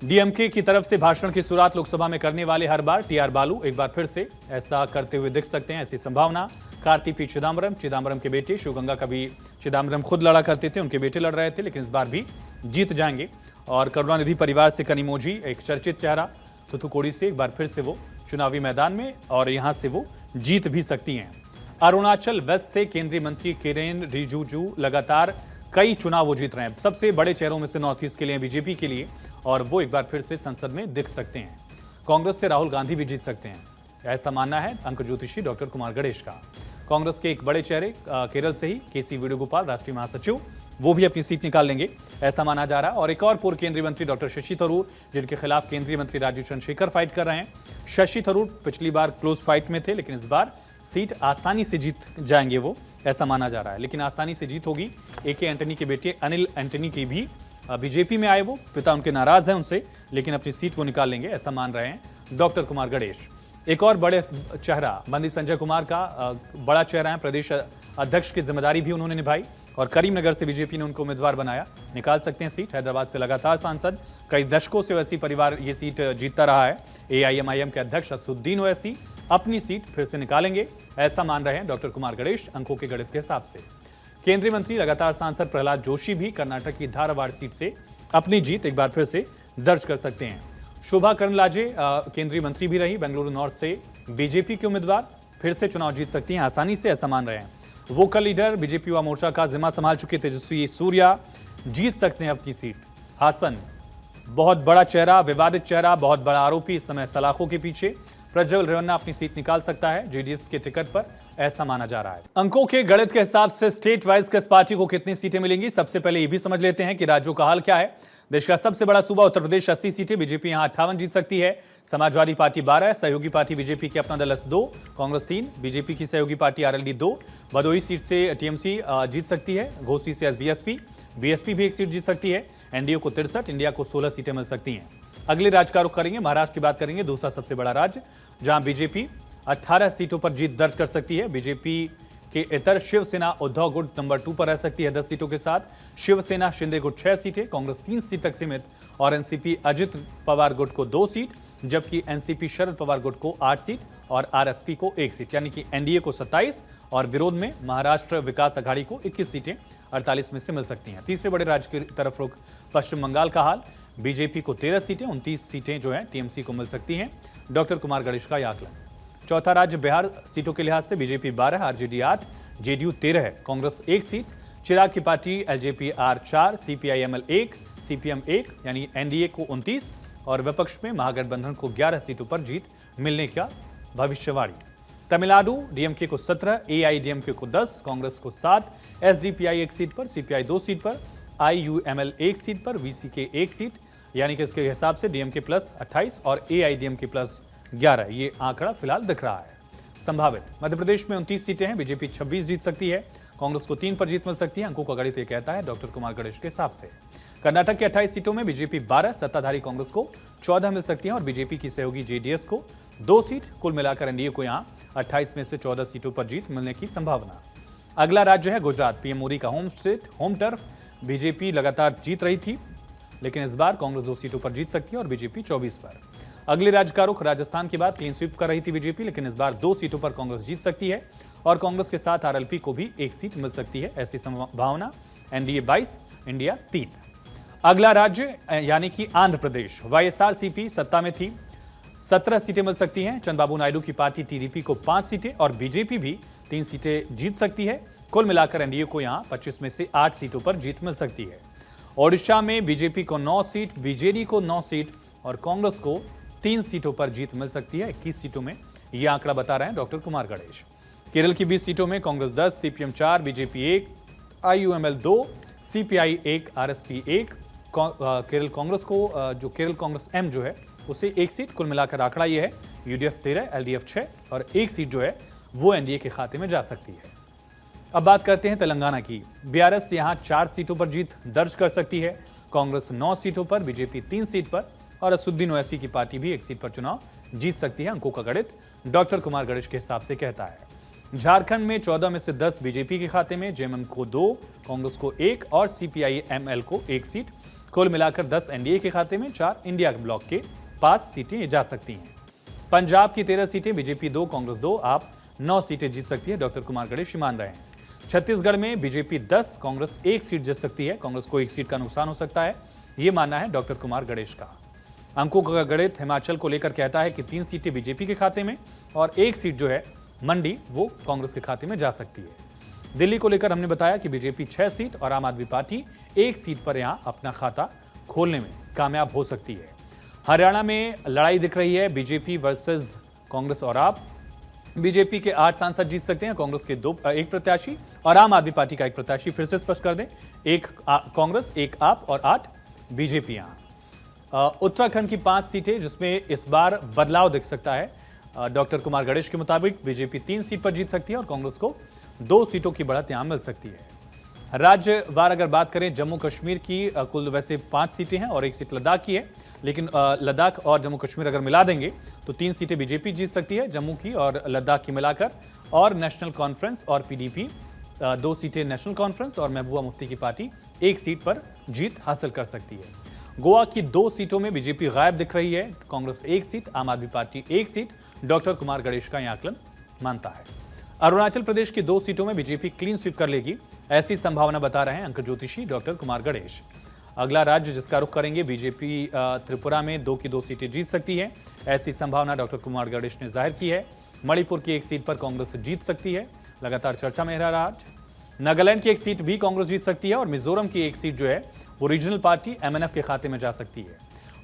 [SPEAKER 1] डीएमके की तरफ से भाषण की शुरुआत लोकसभा में करने वाले हर बार टीआर बालू एक बार फिर से ऐसा करते हुए दिख सकते हैं, ऐसी संभावना। कार्ति पी चिदम्बरम के बेटे शिवगंगा का भी चिदम्बरम खुद लड़ा करते थे, उनके बेटे लड़ रहे थे, लेकिन इस बार भी जीत जाएंगे। और करुणानिधि परिवार से कनिमोझी एक चर्चित चेहरा थुथुकोड़ी से एक बार फिर से वो चुनावी मैदान में और यहां से वो जीत भी सकती हैं। अरुणाचल वेस्ट से केंद्रीय मंत्री किरेन रिजिजू लगातार कई चुनाव वो जीत रहे हैं, सबसे बड़े चेहरों में से नॉर्थ ईस्ट के लिए, बीजेपी के लिए, और वो एक बार फिर से संसद में दिख सकते हैं। कांग्रेस से राहुल गांधी भी जीत सकते हैं, ऐसा मानना है अंक ज्योतिषी डॉक्टर कुमार गणेश का। कांग्रेस के एक बड़े चेहरे केरल से ही केसी वेणुगोपाल राष्ट्रीय महासचिव, वो भी अपनी सीट निकाल लेंगे, ऐसा माना जा रहा है। और एक और पूर्व केंद्रीय मंत्री डॉक्टर शशि थरूर, जिनके खिलाफ केंद्रीय मंत्री राजीव चंद्रशेखर फाइट कर रहे हैं। शशि थरूर पिछली बार क्लोज फाइट में थे, लेकिन इस बार सीट आसानी से जीत जाएंगे वो, ऐसा माना जा रहा है। लेकिन आसानी से जीत होगी एके एंटनी के बेटे अनिल एंटनी की भी, बीजेपी में आए वो, पिता उनके नाराज हैं उनसे, लेकिन अपनी सीट वो निकाल लेंगे, ऐसा मान रहे हैं डॉक्टर कुमार गणेश। एक और बड़े चेहरा बंदी संजय कुमार का बड़ा चेहरा है, प्रदेश अध्यक्ष की जिम्मेदारी भी उन्होंने निभाई और करीमनगर से बीजेपी ने उनको उम्मीदवार बनाया, निकाल सकते हैं सीट। हैदराबाद से लगातार सांसद, कई दशकों से वैसी परिवार ये सीट जीतता रहा है। एआईएमआईएम के अध्यक्ष असुद्दीन ओवैसी अपनी सीट फिर से निकालेंगे, ऐसा मान रहे हैं डॉक्टर कुमार गणेश अंकों के गणित के हिसाब से। केंद्रीय मंत्री लगातार सांसद प्रहलाद जोशी भी कर्नाटक की धारवाड़ सीट से अपनी जीत एक बार फिर से दर्ज कर सकते हैं। शोभा करंदलाजे केंद्रीय मंत्री भी रही, बेंगलुरु नॉर्थ से बीजेपी के उम्मीदवार, फिर से चुनाव जीत सकती हैं आसानी से, ऐसा मान रहे हैं। Vocal leader BJP Yuva Morcha का जिम्मा संभाल चुके तेजस्वी सूर्या जीत सकते हैं अपनी सीट। हासन बहुत बड़ा चेहरा, विवादित चेहरा, बहुत बड़ा आरोपी, इस समय सलाखों के पीछे, प्रज्वल रेवन्ना अपनी सीट निकाल सकता है। जेडीएस के टिकट पर ऐसा माना जा रहा है। अंकों के गणित के हिसाब से स्टेट वाइज किस पार्टी को कितनी सीटें मिलेंगी, सबसे पहले ये भी समझ लेते हैं कि राज्यों का हाल क्या है। देश का सबसे बड़ा सूबा उत्तर प्रदेश 80 सीटें, बीजेपी यहां 58 जीत सकती है। समाजवादी पार्टी 12, सहयोगी पार्टी बीजेपी की अपना दल 2, कांग्रेस 3, बीजेपी की सहयोगी पार्टी आरएलडी 2, भदोही सीट से टीएमसी जीत सकती है, घोसी से बीएसपी भी एक सीट जीत सकती है। एनडीए को 63, इंडिया को 16 सीटें मिल सकती हैं। अगले राज्य का रुख करेंगे, महाराष्ट्र की बात करेंगे, दूसरा सबसे बड़ा राज्य, जहां बीजेपी 18 सीटों पर जीत दर्ज कर सकती है। बीजेपी के इतर शिवसेना उद्धव गुट नंबर 2 पर रह सकती है 10 सीटों के साथ। शिवसेना शिंदे गुट 6 सीटें, कांग्रेस 3 सीट तक सीमित और एनसीपी अजित पवार गुट को 2 सीट, जबकि एनसीपी शरद पवार गुट को 8 सीट और आरएसपी को 1 सीट, यानी कि एनडीए को 27 और विरोध में महाराष्ट्र विकास अघाड़ी को 21 सीटें 48 में से मिल सकती हैं। तीसरे बड़े राज्य की तरफ रुख, पश्चिम बंगाल का हाल, बीजेपी को 13 सीटें, 29 सीटें जो है टीएमसी को मिल सकती हैं। डॉक्टर कुमार गणेश का यह आकलन। चौथा राज्य बिहार, सीटों के लिहाज से बीजेपी 12, आरजेडी 8, जेडीयू 13 है, कांग्रेस 1 सीट, चिराग की party LJP R 4, CPIML 1, CPM 1, यानी एनडीए को 29 और विपक्ष में महागठबंधन को 11 सीटों पर जीत मिलने का भविष्यवाणी। तमिलनाडु डीएमके को 17, एआईडीएमके को 10, कांग्रेस को 7, एसडीपीआई 1 सीट पर, सीपीआई 2 सीट पर, आईयूएमएल 1 सीट पर, वीसीके 1 सीट, यानी कि इसके हिसाब से डीएमके प्लस 28 और एआईडीएमके प्लस 11, ये आंकड़ा फिलहाल दिख रहा है। संभावित मध्य प्रदेश में 29 सीटें हैं, बीजेपी 26 जीत सकती है, कांग्रेस को 3 पर जीत मिल सकती है। अंकों का गणित ये कहता है डॉक्टर कुमार गणेश के हिसाब से। कर्नाटक की 28 सीटों में बीजेपी 12, सत्ताधारी कांग्रेस को 14 मिल सकती है और बीजेपी की सहयोगी जेडीएस को 2 सीट, कुल मिलाकर एनडीए को यहां 28 में से 14 सीटों पर जीत मिलने की संभावना। अगला राज्य है गुजरात, पीएम मोदी का होम टर्फ। बीजेपी लगातार जीत रही थी, लेकिन इस बार कांग्रेस 2 सीटों पर जीत सकती है और बीजेपी 24 पर। अगले राज्य का रुख, राजस्थान की बात, क्लीन स्वीप कर रही थी बीजेपी, लेकिन इस बार 2 सीटों पर कांग्रेस जीत सकती है और कांग्रेस के साथ आरएलपी को भी 1 सीट मिल सकती है, ऐसी संभावना। NDA 22, India 3। अगला राज्य यानी कि आंध्र प्रदेश, वाईएसआरसीपी सत्ता में थी, 17 सीटें मिल सकती हैं। चंद्रबाबू नायडू की पार्टी टीडीपी को 5 सीटें और बीजेपी भी 3 सीटें जीत सकती है। कुल मिलाकर एनडीए को यहां 25 में से 8 सीटों पर जीत मिल सकती है। ओडिशा में बीजेपी को 9 सीट, बीजेडी को 9 सीट और कांग्रेस को 3 सीटों पर जीत मिल सकती है 21 सीटों में, यह आंकड़ा बता रहे हैं डॉक्टर कुमार गणेश। केरल की 20 सीटों में Congress 10, CPM 4, BJP 1, IUML 2, CPI 1, RSP 1, Kerala Congress को जो केरल कांग्रेस एम जो है उसे 1 सीट, कुल मिलाकर आंकड़ा यह है। यूडीएफ 13, एलडीएफ 6 और 1 सीट जो है वो एनडीए के खाते में जा सकती है। अब बात करते हैं तेलंगाना की। बीआरएस यहां 4 सीटों पर जीत दर्ज कर सकती है, कांग्रेस 9 सीटों पर, बीजेपी 3 सीट पर और असुद्दीन ओवैसी की पार्टी भी 1 सीट पर चुनाव जीत सकती है। अंकों का गणित डॉक्टर कुमार गणेश के हिसाब से कहता है। झारखंड में 14 में से 10 बीजेपी के खाते में, जेएमएम को 2, कांग्रेस को 1 और सीपीआईएमएल को 1 सीट, कुल मिलाकर 10 एनडीए के खाते में, 4 इंडिया ब्लॉक के पास सीटें जा सकती हैं। पंजाब की 13 सीटें, बीजेपी 2, कांग्रेस 2, आप 9 सीटें जीत सकती है, डॉक्टर कुमार गणेश मान रहे हैं। छत्तीसगढ़ में बीजेपी 10, कांग्रेस 1 सीट जीत सकती है, कांग्रेस को 1 सीट का नुकसान हो सकता है, यह मानना है डॉक्टर कुमार गणेश का। अंकों का गणित हिमाचल को लेकर कहता है कि 3 सीटें बीजेपी के खाते में और 1 सीट जो है मंडी वो कांग्रेस के खाते में जा सकती है। दिल्ली को लेकर हमने बताया कि बीजेपी 6 सीट और आम आदमी पार्टी 1 सीट पर यहां अपना खाता खोलने में कामयाब हो सकती है। हरियाणा में लड़ाई दिख रही है, बीजेपी वर्सेस कांग्रेस और आप। बीजेपी के 8 सांसद जीत सकते हैं, कांग्रेस के 1 प्रत्याशी और आम आदमी पार्टी का 1 प्रत्याशी। फिर से स्पष्ट कर दें, 1 कांग्रेस, 1 आप और 8 बीजेपी। यहां उत्तराखंड की 5 सीटें, जिसमें इस बार बदलाव दिख सकता है। डॉक्टर कुमार गणेश के मुताबिक बीजेपी 3 सीट पर जीत सकती है और कांग्रेस को 2 सीटों की बढ़त यहां मिल सकती है। राज्यवार अगर बात करें, जम्मू कश्मीर की कुल वैसे 5 सीटें हैं और 1 सीट लद्दाख की है, लेकिन लद्दाख और जम्मू कश्मीर अगर मिला देंगे तो 3 सीटें बीजेपी जीत सकती है, जम्मू की और लद्दाख की मिलाकर, और नेशनल कॉन्फ्रेंस और पीडीपी 2 सीटें, नेशनल कॉन्फ्रेंस और महबूबा मुफ्ती की पार्टी 1 सीट पर जीत हासिल कर सकती है। गोवा की 2 सीटों में बीजेपी गायब दिख रही है, कांग्रेस 1 सीट, आम आदमी party 1 seat, doctor Kumar Ganesh का यह आकलन मानता है। अरुणाचल प्रदेश की 2 सीटों में बीजेपी क्लीन स्वीप कर लेगी, ऐसी संभावना बता रहे हैं अंक ज्योतिषी डॉक्टर कुमार गणेश। अगला राज्य जिसका रुख करेंगे, बीजेपी त्रिपुरा में 2 की 2 सीटें जीत सकती है, ऐसी संभावना डॉक्टर कुमार गणेश ने जाहिर की है। मणिपुर की 1 सीट पर कांग्रेस जीत सकती है, लगातार चर्चा में रहा आज। नागालैंड की 1 सीट भी कांग्रेस जीत सकती है और मिजोरम की 1 सीट जो है वो रीजनल पार्टी एमएनएफ के खाते में जा सकती है।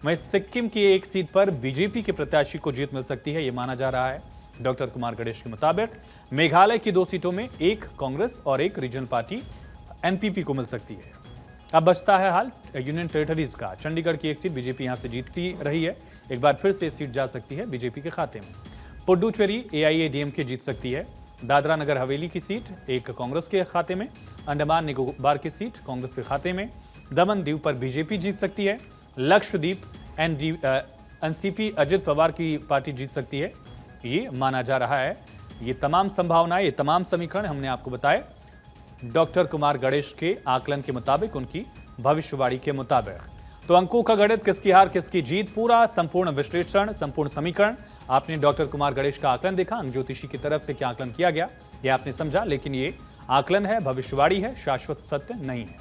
[SPEAKER 1] वहीं सिक्किम की एक सीट पर बीजेपी के प्रत्याशी को जीत मिल सकती है, यह माना जा रहा है। डॉक्टर कुमार गणेश के मुताबिक मेघालय की 2 सीटों में एक कांग्रेस और एक रीजनल पार्टी एनपीपी को मिल सकती है। अब बचता है हाल यूनियन टेरिटरीज का। चंडीगढ़ की एक सीट बीजेपी यहां से जीतती रही है, एक बार फिर से सीट जा सकती है बीजेपी के खाते में। पुडुचेरी एआईएडीएमके जीत सकती है। दादरा नगर हवेली की सीट एक कांग्रेस के खाते में। अंडमान निकोबार की सीट कांग्रेस के खाते में। दमन दीव पर बीजेपी जीत सकती है। लक्षद्वीप एनसीपी अजित पवार की पार्टी जीत सकती है, ये माना जा रहा है। ये तमाम संभावनाएं, ये तमाम समीकरण हमने आपको बताए डॉक्टर कुमार गणेश के आकलन के मुताबिक, उनकी भविष्यवाणी के मुताबिक। तो अंकों का गणित, किसकी हार किसकी जीत, पूरा संपूर्ण विश्लेषण, संपूर्ण समीकरण आपने डॉक्टर कुमार गणेश का आकलन देखा। अंक ज्योतिषी की तरफ से क्या आकलन किया गया ये आपने समझा, लेकिन ये आकलन है, भविष्यवाणी है, शाश्वत सत्य नहीं है।